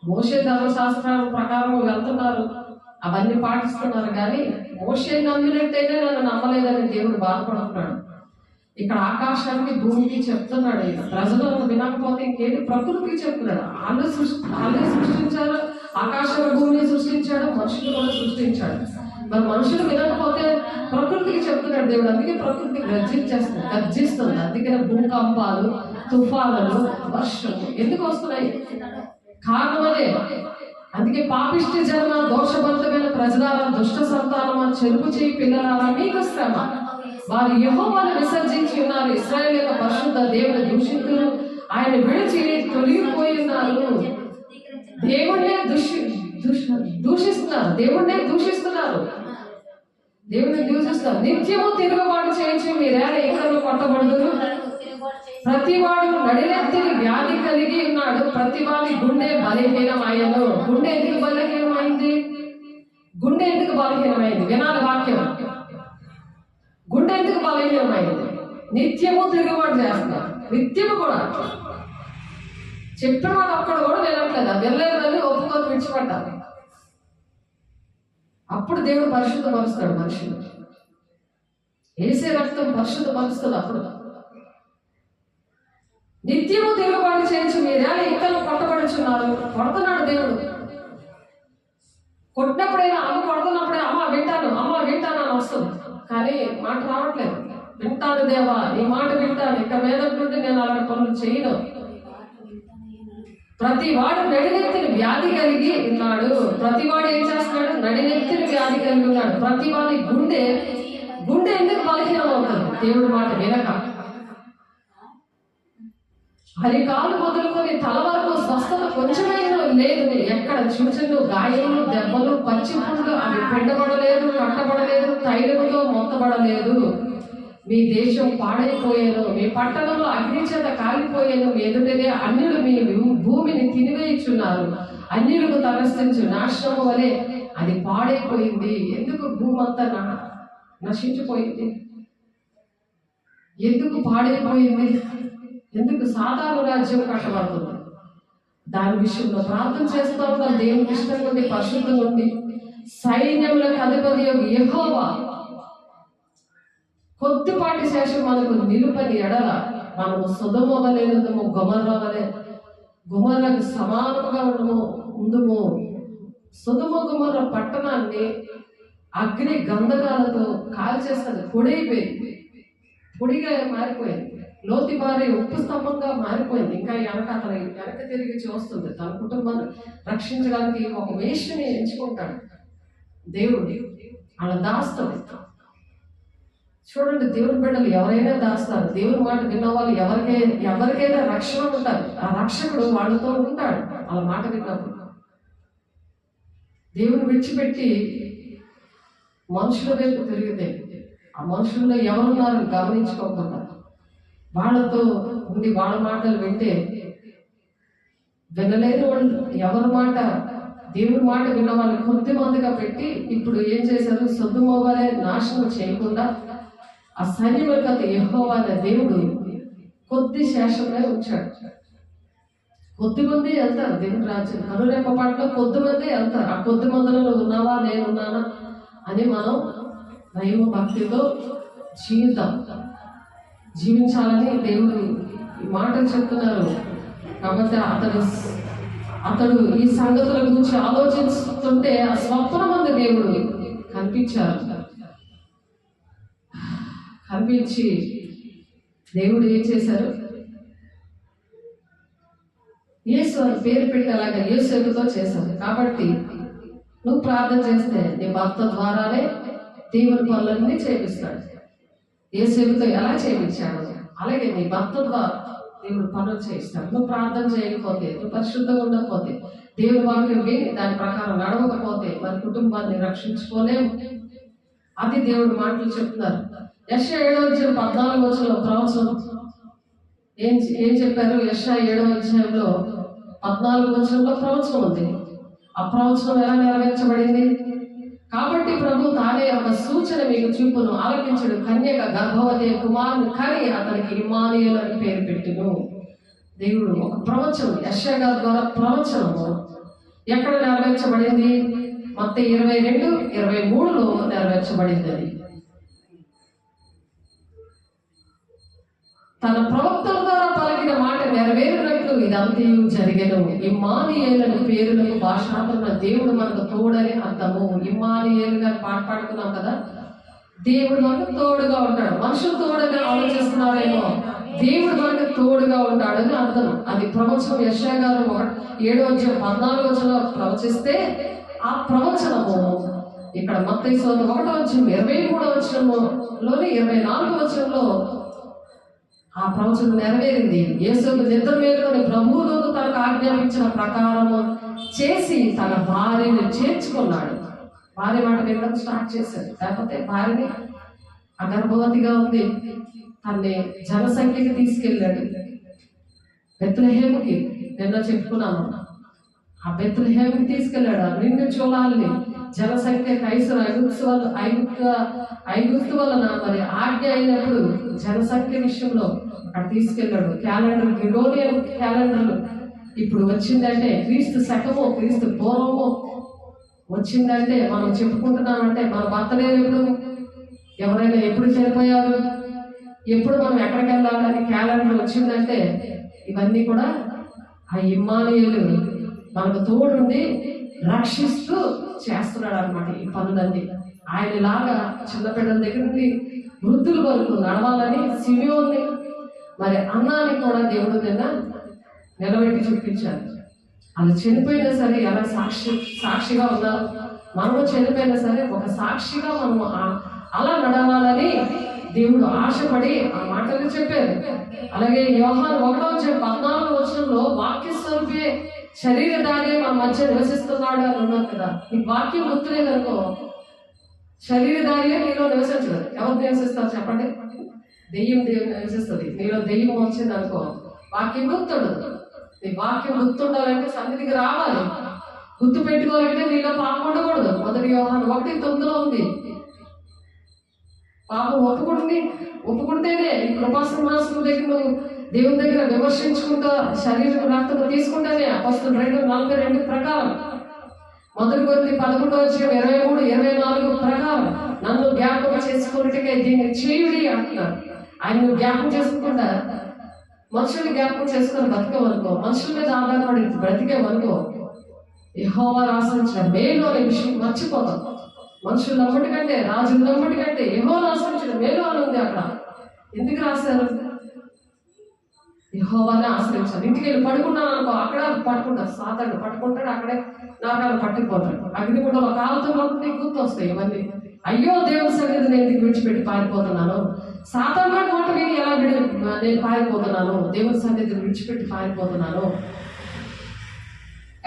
మోషే ధర్మశాస్త్రాల ప్రకారం వెళ్తున్నారు, అవన్నీ పాటిస్తున్నారు, కానీ మోషే నమ్మినట్టయితే నన్ను నమ్మలేదని దేవుడు బాధపడుతున్నాడు. ఇక్కడ ఆకాశానికి భూమికి చెప్తున్నాడు. ప్రజలు వినకపోతే ఇంకేంటి? ప్రకృతికి చెప్తున్నాడు. వాళ్ళే సృష్టించారు, ఆకాశం భూమిని సృష్టించాడు, మనుషులు కూడా సృష్టించాడు. మరి మనుషులు వినకపోతే ప్రకృతికి చెప్తున్నాడు దేవుడు. అందుకే ప్రకృతి గర్జిస్తుంది. అందుకనే భూకంపాలు, తుఫానులు, వర్షము ఎందుకు వస్తున్నాయి? కారణం అదే. అందుకే పాపిష్టి జన్మ, దోషభరితమైన ప్రజలారా, దుష్ట సంతానమా, చెరుపు చేయి పిల్లలారా, మీకు శ్రమ, వారు యెహోవాను విసర్జించి ఉన్నారు. ఇశ్రాయేలు యొక్క పరిశుద్ధ దేవుని దూషితులు, ఆయన విడిచి తొలగిపోయి ఉన్నారు. దేవుణ్ణే దూషిస్తున్నారు, దేవుణ్ణే దూషిస్తున్నారు, దేవుణ్ణి దూషిస్తారు. నిత్యము తిరుగుబాటు చేయించి మీరేలా ఎక్కడ కొట్టబడుదురు. ప్రతివాడు నడినెత్తిని వ్యాధి కలిగి ఉన్నాడు, ప్రతివాడి గుండె బలహీనమయ్యను. గుండె ఎందుకు బలహీనమైంది? గుండె ఎందుకు బలహీనమైంది? వినాలి వాక్యం. గుండె ఎందుకు బలహీనమైంది? నిత్యము తిరుగుబాటు చేస్తున్నారు. నిత్యము కూడా చెప్పిన వాడు ఒక్కడు కూడా వినట్లేదు, వెళ్ళలేదని ఒప్పుకొని విడిచిపడ్డారు. అప్పుడు దేవుడు పరిశుద్ధపరుస్తాడు మనుషులు. ఏసే రక్తం పరిశుద్ధపరుస్తుంది. అప్పుడు నిత్యము తిరుగుబాటు చేయించి మీరే ఇంకా కొట్టబడుచున్నారు. కొడుతున్నాడు దేవుడు. కొట్టినప్పుడైనా, అమ్మ కొడుతున్నప్పుడే అమ్మ వింటాను అని వస్తుంది, కానీ మాట రావట్లేదు. వింటాను దేవా, నీ మాట వింటాను, ఇక మీద నుండి నేను అలాంటి పనులు చేయను. ప్రతి వాడు నడినెత్తిన వ్యాధి కలిగి ఉన్నాడు. ప్రతి వాడు ఏం చేస్తున్నాడు? నడినెత్తిన వ్యాధి కలిగి ఉన్నాడు. ప్రతి వాడి గుండె ఎందుకు బలహీనం అవుతుంది? దేవుడి మాట వినక. అరికాలు మొదలుకొని తల వరకు స్వస్థత కొంచెమైనా లేదు. ఎక్కడ చిన్న గాయములు, దెబ్బలు, పచ్చిపుండ్లు అవి పిండబడలేదు, కట్టబడలేదు, తైలముతో మొత్తబడలేదు. మీ దేశం పాడైపోయాను, మీ పట్టణంలో అగ్ని చేత కాలిపోయాను, మీ ఎదుటనే అన్యులు మీ భూమిని తినివేయుచున్నారు. అన్యులకు తలస్తించు నాశనము వలె అది పాడైపోయింది. ఎందుకు భూమి అంతా నశించిపోయింది? ఎందుకు పాడైపోయింది? ఎందుకు సాధారణ రాజ్యం కట్టబడుతుంది? దాని విషయంలో ప్రార్థన చేస్తూ ఉన్నాం. దేవునికి ఇష్టంగా ఉంది, పరిశుద్ధంగా ఉంది. సైన్యములకు అధిపతి యెహోవా కొద్దిపాటి శేషం మనకు నిలుపని ఎడల మనము సొదొమ వలె ఉందము, గొమొర్రాకు సమానముగా ఉందము. సొదొమ గొమొర్రా పట్టణాన్ని అగ్ని గంధకాలతో కాల్చేస్తుంది. పొడిగా మారిపోయింది. లోతి భార్య ఉప్పు స్తంభంగా మారిపోయింది. ఇంకా వెనక తిరిగి చూస్తుంది. తన కుటుంబాన్ని రక్షించడానికి ఒక వేష్యని ఎంచుకుంటాడు దేవుడు. అలా దాస్తుంది. చూడండి, దేవుని బిడ్డలు ఎవరైనా దాస్తారు. దేవుని మాట విన్న వాళ్ళు ఎవరికైనా రక్షణ ఉంటారు. ఆ రక్షకుడు వాళ్ళతో ఉంటాడు. వాళ్ళ మాట విన్నప్పుడు దేవుని విడిచిపెట్టి మనుషుల వైపు తిరిగితే ఆ మనుషుల్లో ఎవరున్నారని గమనించుకోకుండా వాళ్ళతో ఉండి వాళ్ళ మాటలు వింటే, వినలేని వాళ్ళు ఎవరి మాట, దేవుని మాట విన్న వాళ్ళు కొద్ది మందిగా పెట్టి ఇప్పుడు ఏం చేశారు? సొదొమ వలె నాశనం చేయకుండా ఆ సైన్యములకు యెహోవా అనే దేవుడు కొద్ది శేషమే ఉంచాడు. కొద్ది మంది వెళ్తారు దేవుని రాజ్యం. కనురెప్పపాట్లో కొద్ది మంది వెళ్తారు. ఆ కొద్ది మందిలో ఉన్నావా, నేనున్నానా అని మనం దైవ భక్తితో జీవించాలని దేవుడు ఈ మాటలు చెప్తున్నారు. కాబట్టి అతడు ఈ సంగతుల గురించి ఆలోచిస్తుంటే ఆ స్వప్న మంది దేవుడు కనిపించి దేవుడు ఏం చేశారు? యేసు అని పేరు పెట్టి అలాగా యోసేపుతో చేశారు. కాబట్టి నువ్వు ప్రార్థన చేస్తే నీ భర్త ద్వారానే దేవుని పనులన్నీ చేపిస్తాడు. యేసేపుతో ఎలా చేయించాడు అలాగే నీ భర్త ద్వారా దేవుడు పనులు చేయిస్తాడు. నువ్వు ప్రార్థన చేయకపోతే, నువ్వు పరిశుద్ధంగా ఉండకపోతే, దేవుని వాక్యం విని దాని ప్రకారం నడవకపోతే మన కుటుంబాన్ని రక్షించుకోలేము. అది దేవుడు మాటలు చెప్తున్నారు. యెషయా 7:14 ప్రవచనం ఏం చెప్పారు? యెషయా 7:14 ప్రవచనం ఉంది. ఆ ప్రవచనం ఎలా నెరవేర్చబడింది? కాబట్టి ప్రభు తానే ఒక సూచన మీకు చూపును, ఆలకించుడు. కన్యక గర్భవతి కుమారుని కని అతనికి ఇమ్మానుయేలు అని పేరు పెట్టును. దేవుడు ఒక ప్రవచనం యెషయా గారి ద్వారా ప్రవచనము ఎక్కడ నెరవేర్చబడింది? మత్తయి 22:23 నెరవేర్చబడింది. అది తన ప్రవక్తల ద్వారా పలికిన మాట నెరవేరినట్లు ఇదంతయు జరిగెను. ఇమ్మానుయేలు పేరులకు భాషాంతరమున దేవుడు మనకు తోడని అర్థము. ఇమ్మానుయేలుగా పాడుకున్నాం కదా, దేవుడు మనకు తోడుగా ఉంటాడు. మనుషులు తోడుగా ఆలోచిస్తున్నారేమో, దేవుడు మనకు తోడుగా ఉంటాడని అర్థం. అది ప్రవచనం. యెషయా గారు 7:14 ప్రవచిస్తే ఆ ప్రవచనము ఇక్కడ మత్తయి 1:23 ఆ ప్రవచనం నెరవేరింది. యేసుకు నిద్ర మేలుకొని ప్రభువును తనకు ఆజ్ఞాపించిన ప్రకారము చేసి తన భార్యను చేర్చుకున్నాడు. భార్య మాట వినడం స్టార్ట్ చేశాడు. లేకపోతే భార్యని గర్భవతిగా ఉంది, తన్ని జనసంఖ్యకి తీసుకెళ్ళాడు. బెత్లెహేముకి నిన్న చెప్పుకున్నాము. ఆ బెత్లెహేముకి తీసుకెళ్ళాడు. ఆ నిండు చూడాలని జనసంఖ్య ఐగుప్తు వలన మరి ఆజ్ఞ అయినప్పుడు జనసంఖ్య విషయంలో అక్కడ తీసుకెళ్ళాడు. క్యాలెండర్, గ్రెగోరియన్ క్యాలెండర్ ఇప్పుడు వచ్చిందంటే క్రీస్తు శకము, క్రీస్తు పూర్వము వచ్చిందంటే మనం చెప్పుకుంటున్నామంటే మన బర్త్డే ఎప్పుడు, ఎవరైనా ఎప్పుడు చనిపోయారు, ఎప్పుడు మనం ఎక్కడికి వెళ్ళాలని క్యాలెండర్ వచ్చిందంటే ఇవన్నీ కూడా ఆ ఇమ్మానుయేలు మనకు తోడుండి రక్షిస్తూ చేస్తున్నాడు అనమాట. ఈ పనులన్నీ ఆయనలాగా చిన్నపిల్లల దగ్గర నుండి వృద్ధుల వరకు నడవాలని సిమియోన్ని మరి అన్నాన్ని కూడా దేవుడు నిలబెట్టి చూపించారు. అలా చనిపోయినా సరే ఎలా సాక్షిగా ఉన్నారు. మనము చనిపోయినా సరే ఒక సాక్షిగా మనము అలా నడవాలని దేవుడు ఆశపడి ఆ మాటలు చెప్పారు. అలాగే యోహాను 1:14 వాక్య స్వరూపే శరీరధారి మన మధ్య నివసిస్తున్నాడు అని ఉన్నారు కదా. ఈ వాక్యం గుర్తులేదనుకో, శరీరధారియే నీలో నివసించదు. ఎవరు నివసిస్తారు చెప్పండి? దెయ్యం నివసిస్తుంది. నీలో దెయ్యం వచ్చింది అనుకో, వాక్యం గుర్తుండదు. నీ వాక్యం గుర్తుండాలంటే సన్నిధికి రావాలి. గుర్తు పెట్టుకోవాలంటే నీలో పాపం ఉండకూడదు. 1 యోహాను 1:9 ఉంది. పాపం ఒప్పుకుంటేనే ఈ కృపాసింహాసనం దగ్గర నువ్వు దేవుని దగ్గర విమర్శించుకుంటా శరీరం రక్తం తీసుకుంటేనే అపొస్తలుల 2:42 ప్రకారం, 1 కొరింథీ 11:23-24 ప్రకారం నన్ను జ్ఞాపకం చేసుకున్నట్టుగా దీన్ని చేయుడి అంటున్నారు. ఆయన జ్ఞాపకం చేసుకుంటా మనుషుల్ని జ్ఞాపకం చేసుకుని బతికేవనుకో, మనుషుల మీద ఆధారపడి బ్రతికేవనుకో, యెహోవా ఆశ్రయించిన మేలు అనే విషయం మర్చిపోతాం. మనుషుల నమ్మటి కంటే, రాజుల నమ్మటి కంటే యెహోవా ఆశ్రయించిన మేలు అని ఉంది అక్కడ. ఎందుకు రాశారు? యెహోవానే ఆశ్రయించాలి. ఇంటికి వెళ్ళి పడుకున్నాను అనుకో, అక్కడ పట్టుకుంటారు. సాతాను పట్టుకుంటాడు, అక్కడే నాకాలు పట్టుకుపోతాడు. అగ్నిగుండంలో కాలుతున్నప్పుడు నీకు గుర్తు వస్తాయి ఇవన్నీ. అయ్యో దేవుని సన్నిధి నేను ఎందుకు విడిచిపెట్టి పారిపోతున్నాను, సాతాను మాట విని ఎలా నేను పారిపోతున్నాను, దేవుని సన్నిధిని విడిచిపెట్టి పారిపోతున్నాను.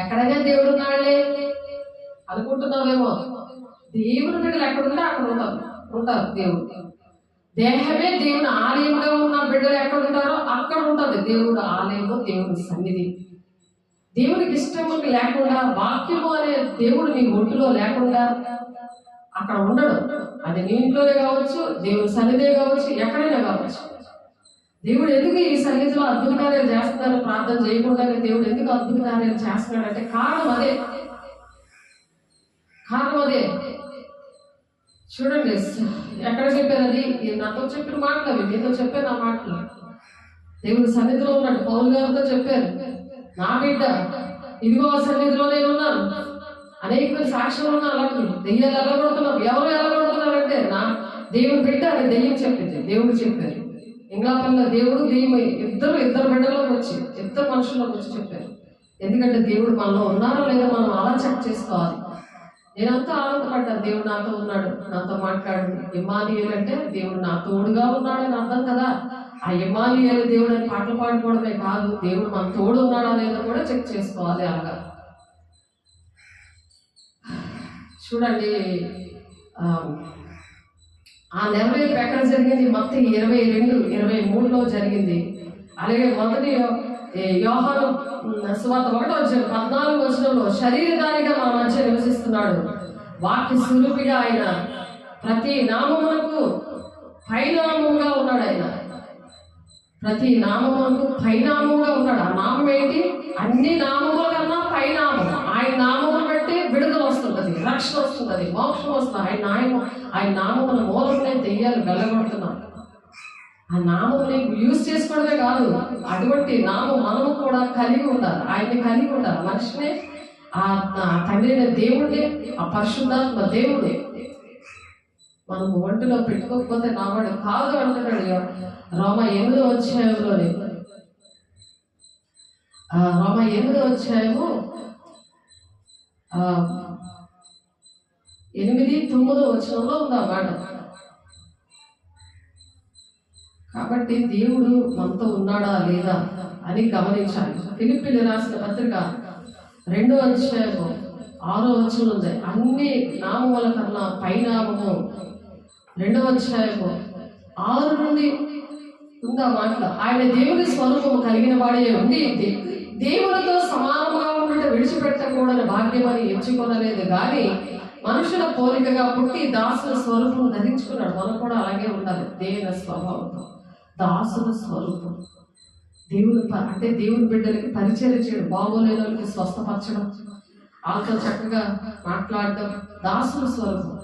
ఎక్కడైనా దేవుడు ఉన్నాడులే అనుకుంటున్నావేమో. దేవుని బిడ్డలు ఎక్కడుంటే అక్కడ ఉంటారు దేవుడు. దేహమే దేవుని ఆలయంగా ఉన్న బిడ్డలు ఎక్కడ ఉంటారో అక్కడ ఉంటుంది దేవుడు ఆలయము, దేవుని సన్నిధి. దేవునికి ఇష్టము లేకుండా, వాక్యము అనే దేవుడు నీ ఒంటిలో లేకుండా అక్కడ ఉండడు. అది నీ ఇంట్లోనే కావచ్చు, దేవుని సన్నిధే కావచ్చు, ఎక్కడైనా కావచ్చు. దేవుడు ఎందుకు ఈ సన్నిధిలో అద్భుత కార్యాలు చేస్తున్నారు? ప్రార్థన చేయకుండానే దేవుడు ఎందుకు అద్భుత కార్యాలు చేస్తున్నాడు అంటే కారణం అదే. చూడండి, ఎక్కడ చెప్పారు అది? నాతో చెప్పిన మాటలు అవి, మీతో చెప్పాను ఆ మాటలు. దేవుడి సన్నిధిలో ఉన్నాడు. పౌలు గారితో చెప్పారు, నా బిడ్డ ఇదిగో సన్నిధిలో నేను ఉన్నాను. అనేక మంది సాక్ష్యాలు ఉన్నారు. అలాగే దెయ్యాలు ఎలాగొడుతున్నారు. ఎవరు ఎలాగొడుతున్నారంటే నా దేవుని బిడ్డ అని దెయ్యం చెప్పింది. దేవుడు చెప్పారు. ఇంగ్లాపల్లిలో దేవుడు దెయ్యం ఇద్దరు బిడ్డలోకి వచ్చి, ఇద్దరు మనుషుల్లోకి వచ్చి చెప్పారు. ఎందుకంటే దేవుడు మనలో ఉన్నారో లేదో మనం అలా చెక్ చేసుకోవాలి. నేనంతా ఆనందపడ్డాను. దేవుడు నాతో ఉన్నాడు, నాతో మాట్లాడు. ఇమ్మానుయేలు అంటే దేవుడు నా తోడుగా ఉన్నాడని అర్థం కదా. ఆ ఇమ్మానుయేలు దేవుడు అని పాటలు పాడుకోవడమే కాదు, దేవుడు మన తోడు ఉన్నాడా లేదో కూడా చెక్ చేసుకోవాలి. అలాగా చూడండి, ఆ నెరవేర్పు ఎక్కడ జరిగింది? మత్తయి 22:23 జరిగింది. అలాగే మొదటి యోహాను సువార్త 1:14 శరీరధారిగా మన మధ్య నివసిస్తున్నాడు. వాక్య స్వరూపిగా ఆయన ప్రతి నామమునకు పైనామముగా ఉన్నాడు. ఆయన ప్రతి నామమునకు పైనామముగా ఉన్నాడు. ఆ నామం ఏంటి? అన్ని నామముల కన్నా పైనామం. ఆయన నామమును బట్టి విడుదల వస్తుంటది, రక్షణ వస్తుంటది, మోక్షం వస్తుంది. ఆయన నామముల మూలంలో దెయ్యాలు వెళ్ళగొడుతున్నాం. ఆ నామముని యూజ్ చేసుకోవడమే కాదు, అటువంటి నామం మనము కూడా కలిగి ఉండాలి. ఆయన్ని కలిగి ఉండాలి. మనిషిని ఆ తండ్రి దేవుడిని, ఆ పరిశుద్ధాత్మ దేవుడే మనము ఒంటిలో పెట్టుకోకపోతే నావాడు కాదు అంటున్నాడు. రోమ 8:8 రోమ 8:8 8-9 ఉంది ఆ మాట. కాబట్టి దేవుడు మనతో ఉన్నాడా లేదా అని గమనించాలి. ఫిలిప్పీలు రాసిన పత్రిక 2:6 ఉంది. అన్ని నామముల కన్నా పైనామము 2:6 నుండి ఉంది ఆ మాటలో. ఆయన దేవుని స్వరూపము కలిగిన వాడే ఉండి దేవునితో సమానంగా ఉండటం విడిచిపెట్టకూడని భాగ్యమని ఎంచుకొనలేదు కానీ మనుషుల పోలికగా పుట్టి దాసుల స్వరూపం ధరించుకున్నాడు. మనం కూడా అలాగే ఉండాలి. దేవుని స్వభావంతో దాసుల స్వరూపం. దేవుని అంటే దేవుని బిడ్డలకి పరిచయం చేయడం, బాగోలేని వాళ్ళకి స్వస్థపరచడం, వాళ్ళతో చక్కగా మాట్లాడడం దాసుల స్వరూపం.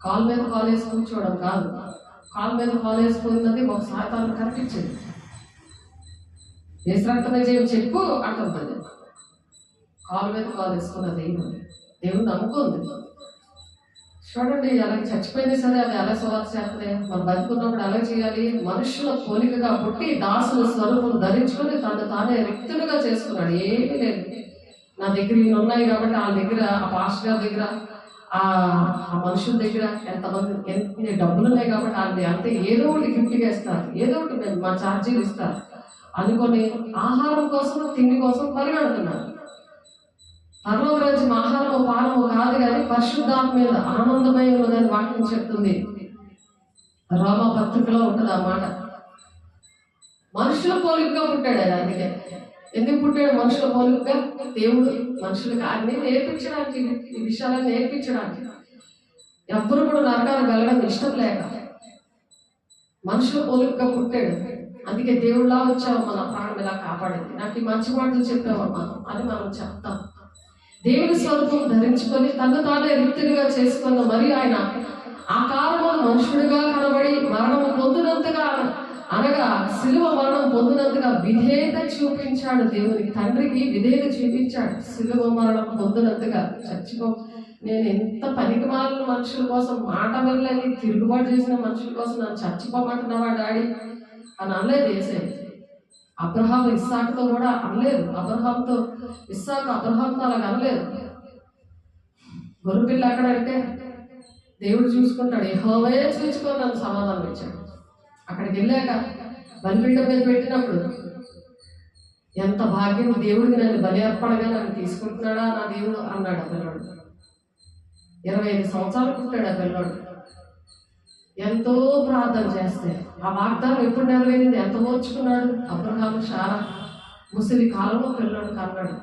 కాలు మీద కాలు వేసి కూర్చోవడం కాదు. కాలు మీద కాలు వేసుకున్నది ఒకసారి తను కనిపించింది. ఏసరంతమే చేయం చెప్పు అంటుంది. కాలు మీద కాలు వేసుకున్నది దేవుని నమ్ముకుంది. చూడండి, అలాగే చచ్చిపోయినా సరే అది ఎలా సువార్త చేస్తే, మనం బతుకున్నప్పుడు ఎలా చేయాలి? మనుషుల పోలికగా పుట్టి దాసుల స్వరూపం ధరించుకొని తను తానే రిక్తులుగా చేసుకున్నాడు. ఏమీ లేదు, నా దగ్గర ఇవి ఉన్నాయి కాబట్టి వాళ్ళ దగ్గర, ఆ పాస్టర్ గారి దగ్గర, ఆ మనుషుల దగ్గర ఎంతమంది ఎన్ని డబ్బులు ఉన్నాయి కాబట్టి అది అంతే ఏదో ఒకటి గిఫ్ట్గా ఇస్తారు, ఏదో ఒకటి మేము మా ఛార్జీలు ఇస్తారు అనుకొని ఆహారం కోసం తిండి కోసం పరిగెడుతున్నారు. పరలోక రాజ్యం ఆహారము పానము కాదు కానీ పరిశుద్ధాత్మ మీద ఆనందమై ఉన్నదని వాక్యం చెప్తుంది. రోమా పత్రికలో ఉంటుంది ఆ మాట. మనుషుల పోలికగా పుట్టాడు ఆయన. అందుకే ఎందుకు పుట్టాడు మనుషుల పోలికగా? దేవుడు మనుషులకు అన్ని నేర్పించడానికి, ఈ విషయాలను నేర్పించడానికి. ఎవ్వరు కూడా నరకానికి వెళ్ళడం ఇష్టం లేక మనుషుల పోలికగా పుట్టాడు. అందుకే దేవుళ్ళా వచ్చావు, మన ప్రాణం ఇలా కాపాడింది, నాకు ఈ మంచి మాటలు చెప్పావమ్మా అని మనం చెప్తాం. దేవుని స్వరూపం ధరించుకొని తను తానే రిక్తుడిగా చేసుకున్న మరి ఆయన ఆకారము మనుషుడిగా కనబడి మరణం పొందినంతగా, అనగా శిలువ మరణం పొందినంతగా విధేయత చూపించాడు. దేవుని తండ్రికి విధేయత చూపించాడు. శిలువ మరణం పొందినంతగా చచ్చిపో, నేను ఎంత పనికిమాలిన మనుషుల కోసం, మాట వెళ్ళని తిరుగుబాటు చేసిన మనుషుల కోసం నన్ను చచ్చిపోమంటున్నావా డాడీ అని అనలేదు యేసయ్య. అబ్రహాం ఇస్సాకుతో కూడా అనలేదు. అబ్రహాంతో అలాగ అనలేదు. గొర్రెపిల్ల అక్కడ అంటే దేవుడు చూసుకుంటాడు, యెహోవాయే చూసుకొని నన్ను సమాధానం ఇచ్చాడు. అక్కడికి వెళ్ళాక బలిపీఠం మీద పెట్టినప్పుడు ఎంత భాగ్యం, దేవుడికి నన్ను బలి అర్పణగా నన్ను తీసుకుంటున్నాడా నా దేవుడు అన్నాడు ఆ పిల్లడు. 25 సంవత్సరాలు పుట్టాడు ఆ పిల్లడు. ఎంతో ప్రార్థన చేస్తే ఆ వాగ్దానం ఎప్పుడు నెరవేరింది? ఎంత ఓర్చుకున్నాడు అబ్రహాము. శారా ముసలి కాలంలో పిల్లడు కన్నాడు.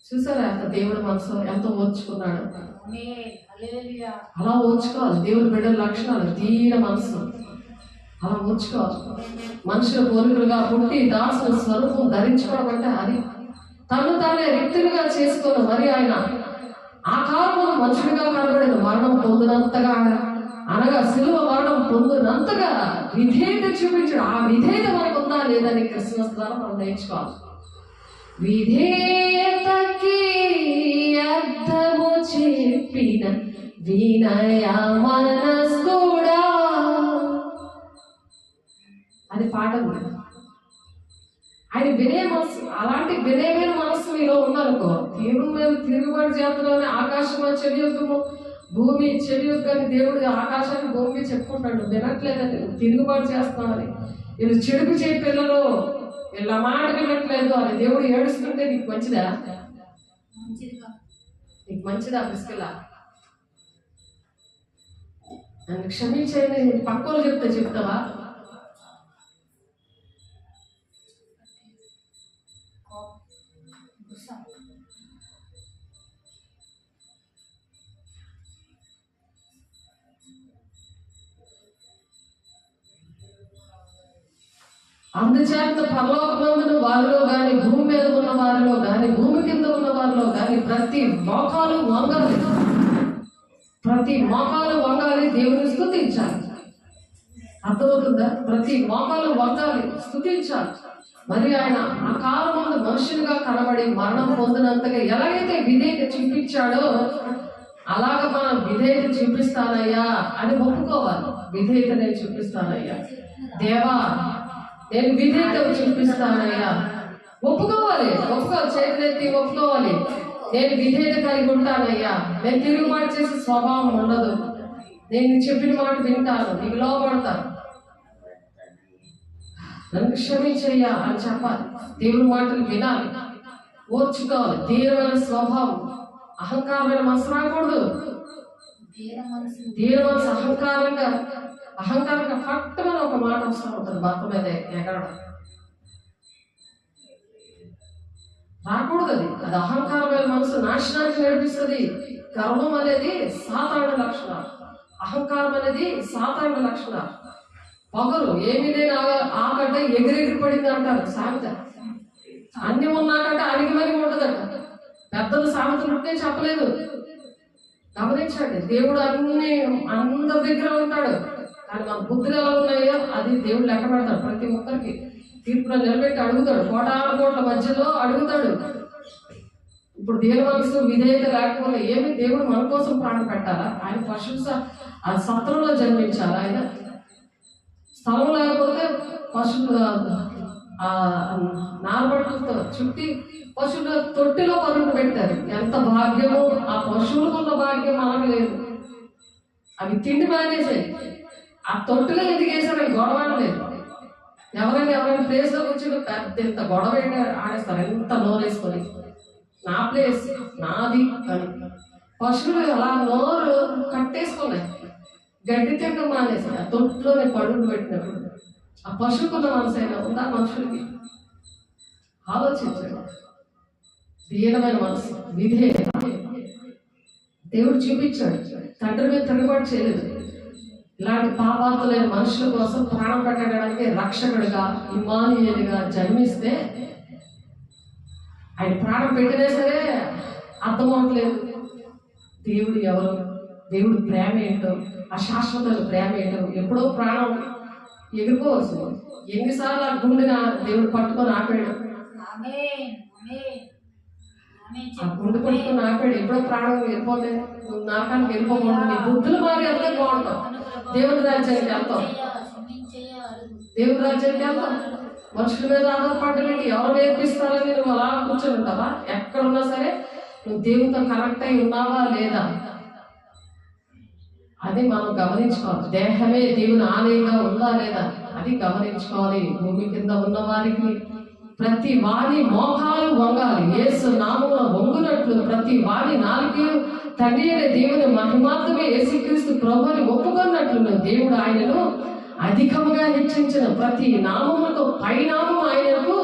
చూసారా అంత దేవుడి మనసు ఎంత ఓర్చుకున్నాడు. అలా ఓర్చుకోవాలి దేవుడి బిడ్డల లక్షణాలు. దీన మనసు అలా ఓర్చుకోవాలి. మనుషుల పోలికలుగా పుట్టి దాసుల స్వరూపం ధరించుకోవడం అంటే అది. తను తానే రిక్తులుగా చేసుకున్న మరి ఆయన ఆకారము మనుషుడిగా కనబడిన మరణం పొందినంతగా, అనగా శిలువ మరణం పొందినంతగా విధేయత చూపించడం. ఆ విధేయత మనకు ఉందా లేదని క్రిస్మస్ ద్వారా మనం నేర్చుకోవాలి. విధేయతకి అర్థము చెప్పిన వినయ మనస్కుడా అని పాట ఉంది. ఆయన వినయ మనస్సు, అలాంటి వినయమైన మనస్సు మీలో ఉందనుకో, దేవుని మీద తిరుగుబాటు చేతలోనే ఆకాశం చెడు యుద్ధము, భూమి చెడు యుద్ధాన్ని దేవుడు ఆకాశాన్ని భూమి చెప్పుకుంటాడు. వినట్లేదని తిరుగుబాటు చేస్తామని, వీళ్ళు చెడుకు చేయ పిల్లలు, వీళ్ళ మాట వినట్లేదు అని దేవుడు ఏడుస్తుంటే నీకు మంచిదా? నీకు మంచిదా? పిసుకలా నన్ను క్షమించేయండి పక్కలు చెప్తావా? అందుచేత పరలోకమందున వారిలో గాని, భూమి మీద ఉన్న వారిలో గాని, భూమి కింద ఉన్న వారిలో గాని ప్రతి మోకాలు వంగాలి. ప్రతి మోకాలు వంగాలి, దేవుని స్తుతించాలి. అర్థమవుతుందా? ప్రతి మోకాలు వంగాలి, స్తుతించాలి. మరి ఆయన ఆకారమందు మనుషులుగా కనబడి మరణం పొందినంతగా ఎలాగైతే విధేయత చూపించాడో అలాగ మనం విధేయత చూపిస్తానయ్యా అని ఒప్పుకోవాలి. విధేయత నేను చూపిస్తానయ్యా దేవా, నేను విధేయత చూపిస్తానయ్యా. ఒప్పుకోవాలి, చేతులెత్తి ఒప్పుకోవాలి. నేను విధేయత కలిగి ఉంటానయ్యా. నేను తిరుగుబాటు చేసే స్వభావం ఉండదు. నేను చెప్పిన మాట వింటాను, నీకు లోబడతాను, నన్ను క్షమించయ్యా అని చెప్పాలి. దేవుని మాటలు వినాలి, ఓర్చుకోవాలి. దీనమైన స్వభావం, అహంకారమైన మనసు రాకూడదు. దీన మనసు అహంకారంగా పట్టమని ఒక మాట వస్తూ ఉంటుంది భర్త మీద ఎగరడం. రాకూడదు. అది అహంకారమైన మనసు నాశనానికి నడిపిస్తుంది. గర్వం అనేది సాతాను లక్షణం, అహంకారం అనేది సాతాను లక్షణం. పొగరు ఏమీ లేని ఆగడ్డ ఎగిరెగిరి పడింది అంటారు సామెత. అన్ని ఉన్నాకంటే అణిగిమణిగి ఉంటుందట. పెద్దలు సామెతలు ఉంటే చెప్పలేదు. గమనించండి, దేవుడు అందరి దగ్గర ఉంటాడు. కానీ మన బుద్ధులు ఎలా ఉన్నాయో అది దేవుడు లెక్క పెడతాడు. ప్రతి ఒక్కరికి తీర్పులో నిలబెట్టి అడుగుతాడు. కోటానుకోట్ల మధ్యలో అడుగుతాడు. ఇప్పుడు దేవుని మనసు విధేయత లేకపోతే ఏమి? దేవుడు మన కోసం ప్రాణం పెట్టాలా? ఆయన పశువు సత్రంలో జన్మించాలా? ఆయన స్థలం లేకపోతే ఆ నారబడులతో చుట్టి పశువుల తొట్టిలో పరుగు పెట్టారు. ఎంత భాగ్యమో! ఆ పశువులకు ఉన్న భాగ్యం మనకు లేదు. అవి తిండి మానేసాయి. ఆ తొట్టిలో ఎందుకు వేసారు? గొడవ లేదు. ఎవరైనా ప్లేస్లో కూర్చొని పెద్ద ఇంత గొడవ ఆడేస్తారు, ఎంత నోరేసుకొని. నా ప్లేస్ నాది అని. పశువులు అలా నోరు కట్టేసుకున్నాయి, గడ్డి తింటూ మానేసాయి. ఆ తొట్టిలోనే పడుగు పెట్టినప్పుడు ఆ పశువుకున్న మనసైనా ఉందా? మనుషులకి ఆలోచించండి. దీనమైన మనసు, విధేయత దేవుడు చూపించాడు. తండ్రి మీద తిరుగుబాటు చేయలేదు. ఇలాంటి పాపాత్తులైన మనుషుల కోసం ప్రాణం పెట్టడానికి రక్షకుడిగా ఇమ్మానుయేలుగా జన్మిస్తే ఆయన ప్రాణం పెట్టినా సరే అర్థం అవట్లేదు. దేవుడు ఎవరు, దేవుడు ప్రేమ ఏంటో, ఆ శాశ్వత ప్రేమ ఏంటో. ఎప్పుడో ప్రాణం ఎగిరిపోవచ్చు. ఎన్నిసార్లు ఆ గుండెని దేవుడు పట్టుకొని ఆపాడు, ఆ గుండె పట్టుకొని ఆపాడు. ఎప్పుడో ప్రాణం వెళ్ళిపోతే నువ్వు నరకానికి వెళ్ళిపోకూడదు, నీ బుద్ధులు మారి వెళ్తే బాగుంటావు, దేవుని రాజ్యానికి వెళ్తావు. దేవుని రాజ్యానికి వెళ్తావు. మనుషుల మీద ఆధారపడ్డలేంటి, ఎవరు నేర్పిస్తారని నువ్వు అలా కూర్చొని ఉంటావా? ఎక్కడున్నా సరే నువ్వు దేవునితో కనెక్ట్ అయి ఉన్నావా లేదా అది మనం గమనించుకోవాలి. దేహమే దేవుని ఆలయంగా ఉందా లేదా అది గమనించుకోవాలి. భూమి కింద ఉన్న వారికి ప్రతి వారి మోకాలు వంగాలి. యేసు నామమున వంగునట్లు ప్రతి వారి నాలుగు తండ్రి అనే దేవుని మహిమార్థమే యేసుక్రీస్తు ప్రభువుని ఒప్పుకున్నట్లు దేవుడు ఆయనను అధికముగా హెచ్చించిన ప్రతి నామములకు పైనామము ఆయనకు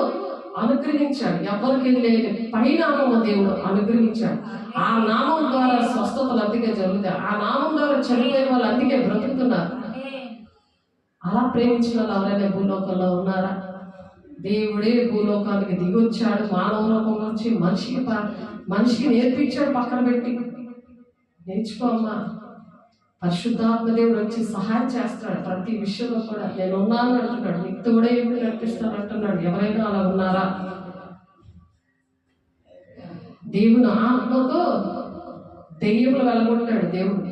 అనుగ్రహించాడు. ఎవరికి లేని పైనామము దేవుడు అనుగ్రహించాడు. ఆ నామం ద్వారా స్వస్థతలు అందుకే జరుగుతాయి. ఆ నామం ద్వారా చనిపోయిన వాళ్ళు అందుకే బ్రతుకుతున్నారు. అలా ప్రేమించిన వాళ్ళు ఎవరైనా భూలోకంలో ఉన్నారా? దేవుడే భూలోకానికి దిగొచ్చాడు, మానవ రూపం వచ్చి మనిషికి నేర్పించాడు. పక్కన పెట్టి నేర్చుకోమ్మా. పరిశుద్ధాత్మ దేవుడు వచ్చి సహాయం చేస్తాడు ప్రతి విషయంలో కూడా. నేను ఉన్నాను అంటున్నాడు, నీకు తోడే నడిపిస్తాను అంటున్నాడు. ఎవరైనా అలా ఉన్నారా? దేవుని ఆత్మతో దెయ్యములు వెళ్ళగొట్టాడు దేవుడు.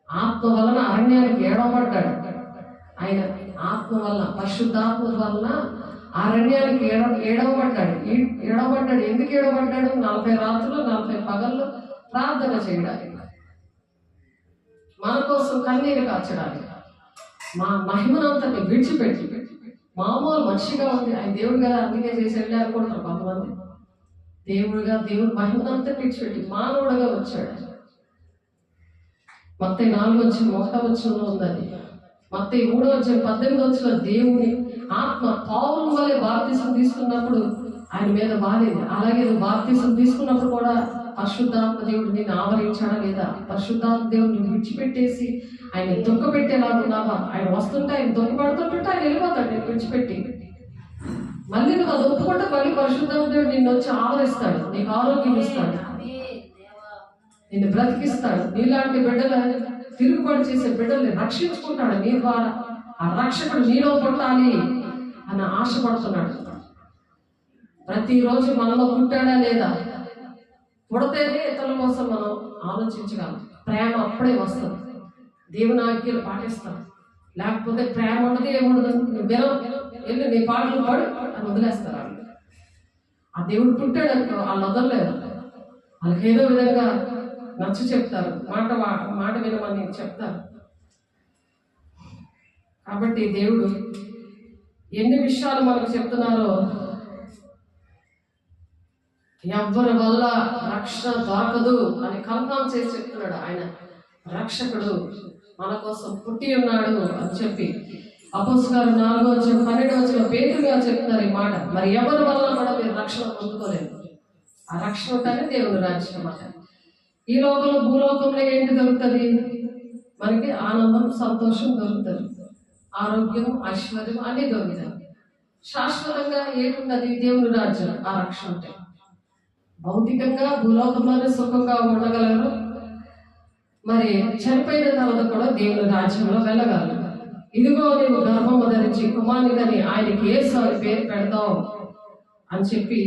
ఆత్మ వలన అరణ్యానికి ఏడవబడ్డాడు. ఆయన ఆత్మ వలన, పరిశుద్ధాత్మ వలన అరణ్యానికి ఏడవబడ్డాడు. ఎందుకు ఏడవబడ్డాడు? 40 రాత్రులు 40 పగళ్ళు ప్రార్థన చేయడానికి, మన కోసం కన్నీరు కాచడానికి, మా మహిమనంతటి విడిచిపెట్టి మామూలు మనిషిగా ఉంది. ఆయన దేవుడు కదా అందుకే చేసి వెళ్ళి అనుకుంటారు కొంతమంది. దేవుడు మహిమనంతా విడిచిపెట్టి మానవుడుగా వచ్చాడు. మత్తయి 4:1 ఉందని, మత్తయి 3:18 దేవుని ఆత్మ పౌలు వలె బాప్తిసం తీసుకున్నప్పుడు ఆయన మీద వాలేదు. అలాగే బాప్తిసం తీసుకున్నప్పుడు కూడా పరిశుద్ధాత్మ దేవుడు నిన్ను ఆవరించాడా లేదా? పరిశుద్ధాత్మ దేవుడిని విడిచిపెట్టేసి ఆయన దుఃఖ పెట్టేలాగా ఉన్నావా? ఆయన వస్తుంటే ఆయన దుఃఖ పడుతుంటే ఆయన వెళ్ళిపోతాడు నేను విడిచిపెట్టి. మళ్ళీ నువ్వు అది ఒప్పుకుంటే మళ్ళీ పరిశుద్ధాత్మ దేవుడు నిన్ను వచ్చి ఆవరిస్తాడు, నీకు ఆరోగ్యం ఇస్తాడు, నిన్ను బ్రతికిస్తాడు. నీలాంటి బిడ్డల తిరుగుబాటు చేసే బిడ్డల్ని రక్షించుకుంటాడు నీ ద్వారా. ఆ రక్షకుడు నీలో పుట్టాలి అని ఆశపడుతున్నాడు. ప్రతిరోజు మనలో పుట్టాడా లేదా? పుడితేనే ఇతరుల కోసం మనం ఆలోచించగలం. ప్రేమ అప్పుడే వస్తుంది, దేవుని ఆజ్ఞలు పాటిస్తాం. లేకపోతే ప్రేమ ఉండదు, ఏముండదు. వెళ్ళి నీ పాటలు పాడు అని వదిలేస్తారు. ఆ దేవుడు పుట్టాడు అనుకో వాళ్ళు వదలలేదు. వాళ్ళకి ఏదో విధంగా నచ్చ చెప్తారు, మాట వినమని చెప్తారు. కాబట్టి దేవుడు ఎన్ని విషయాలు మనకు చెప్తున్నారో, ఎవ్వరి వల్ల రక్షణ దొరకదు అని కన్ఫర్మ్ చేసి చెప్తున్నాడు. ఆయన రక్షకుడు మన కోసం పుట్టి ఉన్నాడు అని చెప్పి అపోస్తలుల 4:12 పేతురుగా చెప్తున్నారు ఈ మాట. మరి ఎవరి వల్ల కూడా మీరు రక్షణ పొందుకోలేదు. ఆ రక్షణ ఉంటేనే దేవుని రాజ్యం అన్నమాట. ఈ లోకంలో భూలోకంలో ఏంటి దొరుకుతుంది? మనకి ఆనందం, సంతోషం దొరుకుతుంది, ఆరోగ్యం, ఐశ్వర్యం అన్నీ దొరుకుతాయి. శాశ్వతంగా ఏంటున్నది? దేవుని రాజ్యం. ఆ రక్షణ ఉంటే భౌతికంగా భూలోకంలోనే సుఖంగా ఉండగలరు. మరి చనిపోయిన తర్వాత కూడా దేవుని రాజ్యంలో వెళ్ళగలరు. ఇదిగో నీవు గర్భము ధరించి కుమారునికని ఆయనకి యేసు అని పేరు పెడతావు అని చెప్పి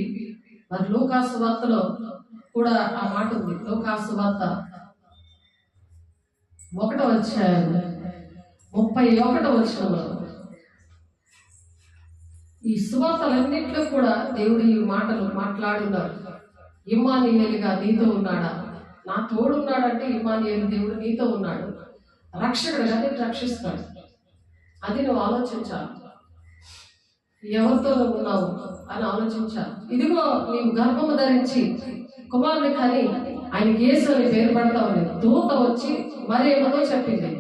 మరి లూకాసు వార్తలో కూడా ఆ మాట ఉంది. లూకాసు వార్త 1వ అధ్యాయం 31వ వచనంలో ఈ సువార్తలన్నింటిలో కూడా దేవుడు ఈ మాటలు మాట్లాడున్నాడు. ఇమ్మానుయేలుగా నీతో ఉన్నాడా? నా తోడున్నాడంటే ఇమ్మానుయేలు దేవుడు నీతో ఉన్నాడు, రక్షకుడుగా నేను రక్షిస్తాడు. అది నువ్వు ఆలోచించాలి. ఎవరితో నువ్వు ఉన్నావు అని ఆలోచించాలి. ఇదిగో నీవు గర్భము ధరించి కుమారుని కని ఆయనకి యేసు అని పేరు పెడతావు. దూత వచ్చి మరియమ్మతో చెప్పింది,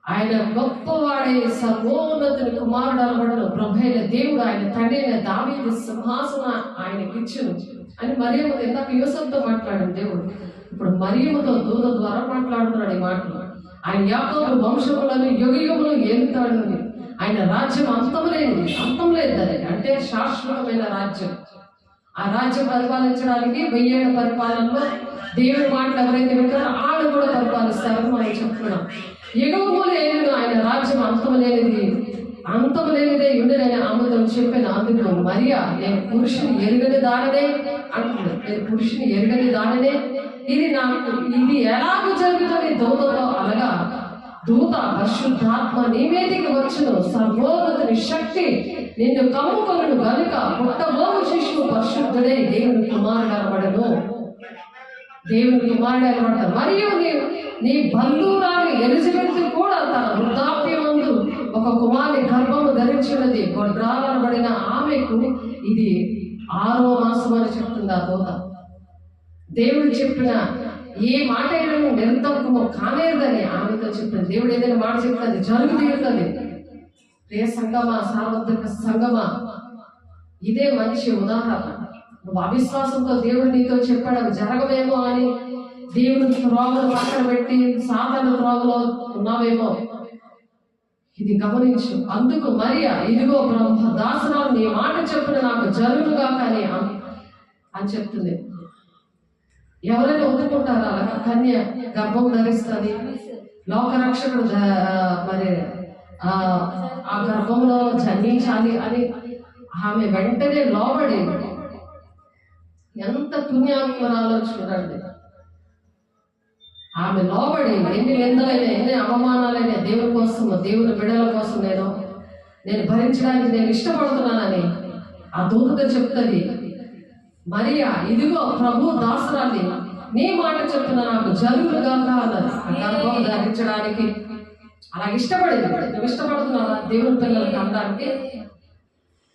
ఆయన గొప్పవాడే సర్వోన్నతుని కుమారుడు అనబడను, ప్రభైన దేవుడు ఆయన తండ్రి అయిన దావీదు సింహాసన ఆయనకి ఇచ్చును అని మరియమ్మ ఇందాక యోసేపుతో మాట్లాడాడు దేవుడు. ఇప్పుడు మరియమ్మతో దూత ద్వారా మాట్లాడుతున్నాడు ఈ మాటలు. ఆయన యాకోబు వంశములను యుగయుగములు ఏలుతాడు అని, ఆయన రాజ్యం అంతం లేదని, అంటే శాశ్వతమైన రాజ్యం. ఆ రాజ్యం పరిపాలించడానికి 1000 ఏళ్ల పరిపాలనలో దేవుడి మాటలు ఎవరైతే వింటారో ఆడు కూడా పరిపాలిస్తారని మనం చెప్తున్నాం. యుగములు ఏలును ఆయన రాజ్యం అంతం లేనిదే ఉండినని ఆమెతో చెప్పిన. అందుకు మరియా నేను పురుషుని ఎరుగని దాననే అంటున్నాడు. నేను పురుషుని ఎరుగని దాననే, ఇది ఎలాగూ జరుగుతుంది దూతతో అనగా, దూత పరిశుద్ధాత్మ నీ మీదికి వచ్చును, సర్వోన్నతుని శక్తి నిన్ను కమ్ముకొనును గనుక పుట్టబోవు శిశువు పరిశుద్ధుడే దేవుని కుమారుడు అనబడను. దేవుని కుమారుడు అనబడతారు. మరియు నీ బంధువురాలు ఎలిజబెత్ కూడా తన వృద్ధాప్యమందు ఒక కుమారుని గర్భము ధరించినది. గొడ్రాలనబడిన ఆమెకు ఇది 6వ మాసం అని చెప్తుంది ఆ దూత. దేవుడు చెప్పిన ఏ మాట అయినా నిరంతరము కానేదని ఆమెతో చెప్పిన. దేవుడు ఏదైనా మాట చెప్తుంది జరుగు తీరుతుంది. ప్రియ సంగమా, సార్వత్రిక సంగమా, ఇదే మంచి ఉదాహరణ. నువ్వు అవిశ్వాసంతో దేవుడు నీతో చెప్పాడు అవి జరగవేమో అని దేవుని త్రోవను పక్కన పెట్టి సాధారణ త్రోవలో ఉన్నావేమో, ఇది గమనించు. అందుకు మరియా ఇదిగో బ్రహ్మ దాసరాలు నీ మాట చెప్పిన నాకు జరుగుగా కానీ అని చెప్తుంది. ఎవరైనా ఒప్పుకుంటారా అలాగా? కన్య గర్భం ధరిస్తుంది, లోకరక్షకుడు మరి ఆ గర్భంలో జన్మించాలి అని ఆమె వెంటనే లోబడి, ఎంత పుణ్యాత్మరాలో చూడండి. ఆమె లోబడి ఎన్ని నిందలైనా ఎన్ని అవమానాలైనా దేవుని కోసం, దేవుని బిడ్డల కోసం నేను భరించడానికి నేను ఇష్టపడుతున్నానని ఆ దూతతో చెప్తుంది. మరియా ఇదిగో ప్రభు దాసరాన్ని నీ మాట చెప్తున్న నాకు జరుగులుగా అన్నది. గర్భం ధరించడానికి అలా ఇష్టపడింది. నువ్వు ఇష్టపడుతున్నావా దేవుని పిల్లలకు అనడానికి,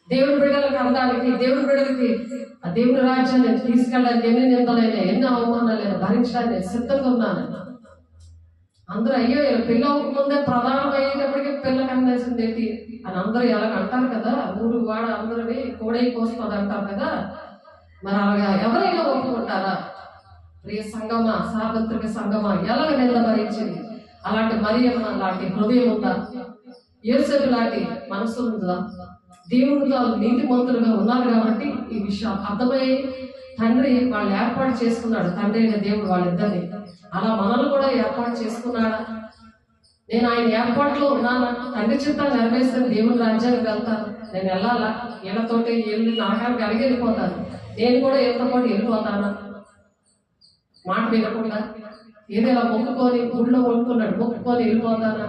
దేవుని బిడ్డలకు అనడానికి, దేవుని బిడ్డలకి ఆ దేవుని రాజ్యాన్ని తీసుకెళ్ళడానికి ఎన్ని నిందలైనా ఎన్ని అవమానాలైనా భరించడానికి నేను సిద్ధంగా ఉన్నాను. అందరూ అయ్యో పిల్ల ముందే ప్రధానమయ్యేటప్పటికీ పిల్ల కన్నేసింది ఏంటి అని అందరూ ఎలాగ అంటారు కదా. ఊరు వాడ అందరినీ కోడై కోస్తుంది అంటారు కదా. మరి అలాగా ఎవరైనా ఒప్పుకుంటారా? ప్రియ సంగమా, సార్వత్రిక సంగమా, ఎలాగ నింద భరించింది? అలాంటి మరియమ్మ లాంటి హృదయం ఉందా? యోసేపు లాంటి మనసు ఉందా? దేవునితో నీతి మంతులుగా ఉన్నారు కాబట్టి ఈ విషయం అర్థమయ్యి తండ్రి వాళ్ళు ఏర్పాటు చేసుకున్నాడు. తండ్రి అయిన దేవుడు వాళ్ళిద్దరిని అలా మనల్ని కూడా ఏర్పాటు చేసుకున్నాడా? నేను ఆయన ఏర్పాటులో ఉన్నానా? తండ్రి చిత్తాన్ని నెరవేర్చిన దేవుని రాజ్యానికి వెళ్తాను. నేను వెళ్ళాలా? వీళ్ళతోటి వెళ్ళి నాకానికి అడిగి వెళ్ళిపోతాను. నేను కూడా వీళ్ళతో పాటు వెళ్ళిపోతానా? మాట వినకుండా ఏదైనా మొక్కుకొని ఊళ్ళో మొక్కున్నాడు మొక్కుకొని వెళ్ళిపోతానా?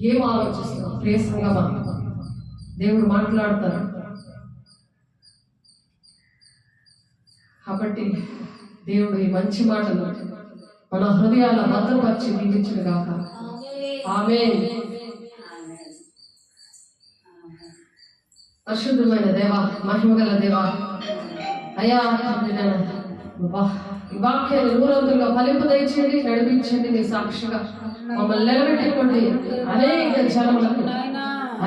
ఏం ఆలోచిస్తున్నాం? ప్రియ సంగమా, దేవుడు మాట్లాడతారు కాబట్టి దేవుడు ఈ మంచి మాటలు మన హృదయాల భద్రపరిచి దీవించును గాక. ఆమేన్. పరిశుద్ధమైన దేవా, మహిమగల దేవా, అయ్యా ఈ వాక్యాన్ని ఊరంతులుగా ఫలింపు దయచేయండి, నడిపించండి. నీ సాక్షిగా మమ్మల్ని నిలబెట్టుకోండి. అనేక జనములకు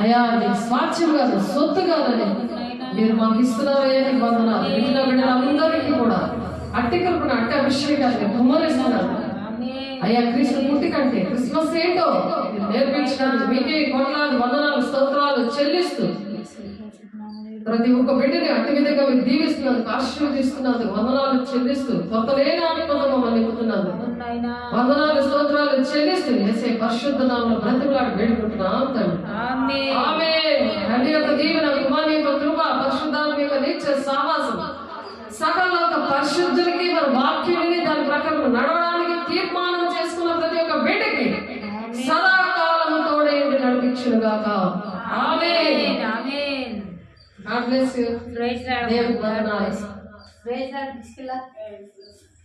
అయ్యా నీ స్వాచ్ఛంగా సొత్తుగానని మీరు మాకు ఇస్తున్నారయ్యా, నీకు వందనాలు. ఇంట్లో బిడ్డలందరికీ కూడా అట్టి కలుపున అట్టి అభిషేకాన్ని కుమ్మరిస్తున్నారు అయ్యా. క్రీస్తు పుట్టి కంటే క్రిస్మస్ ఏంటో నేర్పించడానికి మీకే కొట్లాది వందనాలు స్తోత్రాలు చెల్లిస్తూ ప్రతి ఒక్క బిడ్డని అట్టి విధంగా మీరు దీవిస్తున్నందుకు, ఆశీర్వదిస్తున్నందుకు వందనాలు చెల్లిస్తూ, కొత్త లేని ఆత్మతో మమ్మల్ని నింపుతున్నందుకు వందనాలు స్తోత్రాలు చెల్లిస్తూ యేసే పరిశుద్ధ నామములో బ్రతిమలాడి వేడుకుంటున్నాం తండ్రి. ఆమేన్. తండ్రి యొక్క దీవెన, కుమారుని యొక్క కృప, పరిశుద్ధాత్మ యొక్క నిత్య సహవాసం సకల పరిశుద్ధులకి మన వాక్యాన్ని దాని ప్రకారం నడవడానికి తీర్మానం చేసుకున్న ప్రతి ఒక్క బిడ్డకి సదాకాలము తోడేంటి నడిపించును గాక. ఆమేన్. God bless you. దేవునికి వందనాలు. Praise lord.